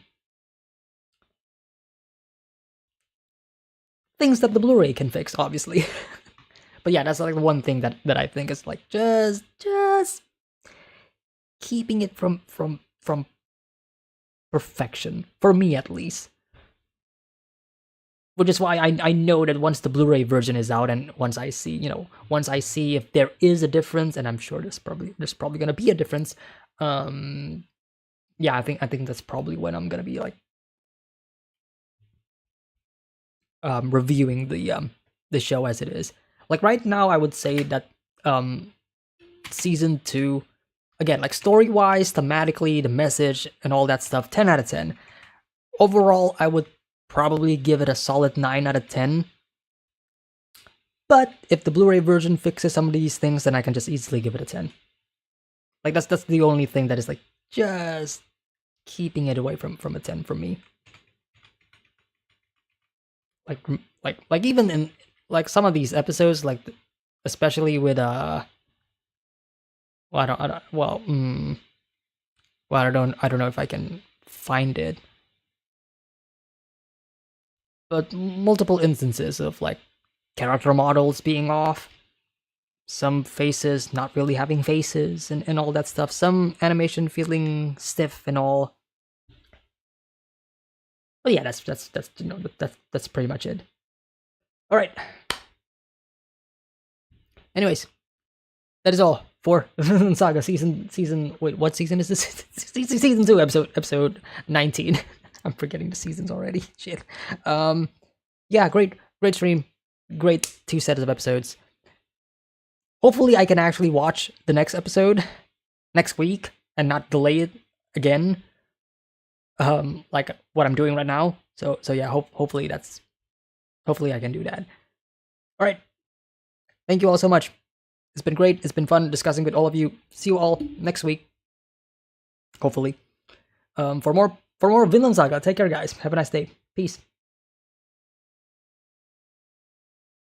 Things that the Blu-ray can fix, obviously. But yeah, that's like the one thing that I think is like just keeping it from perfection, for me at least. Which is why I know that once the Blu-ray version is out and once I see if there is a difference, and I'm sure there's probably gonna be a difference, yeah, I think that's probably when I'm gonna be like reviewing the show as it is. Like right now, I would say that season 2, again, like story-wise, thematically, the message and all that stuff, 10 out of 10. Overall, I would probably give it a solid 9 out of 10. But if the Blu-ray version fixes some of these things, then I can just easily give it a 10. Like that's the only thing that is like just keeping it away from a 10 for me. Like even in like some of these episodes, like especially with I don't know if I can find it, but multiple instances of like character models being off, some faces not really having faces, and all that stuff, some animation feeling stiff and all. But yeah, that's pretty much it. All right. Anyways, that is all for Vinland Saga season. Wait, what season is this? Season 2, episode 19. I'm forgetting the seasons already. Shit. Yeah, great stream, great 2 sets of episodes. Hopefully, I can actually watch the next episode next week and not delay it again. Like what I'm doing right now. So yeah, hopefully I can do that. All right. Thank you all so much. It's been great. It's been fun discussing with all of you. See you all next week. Hopefully. For more Vinland Saga. Take care, guys. Have a nice day. Peace.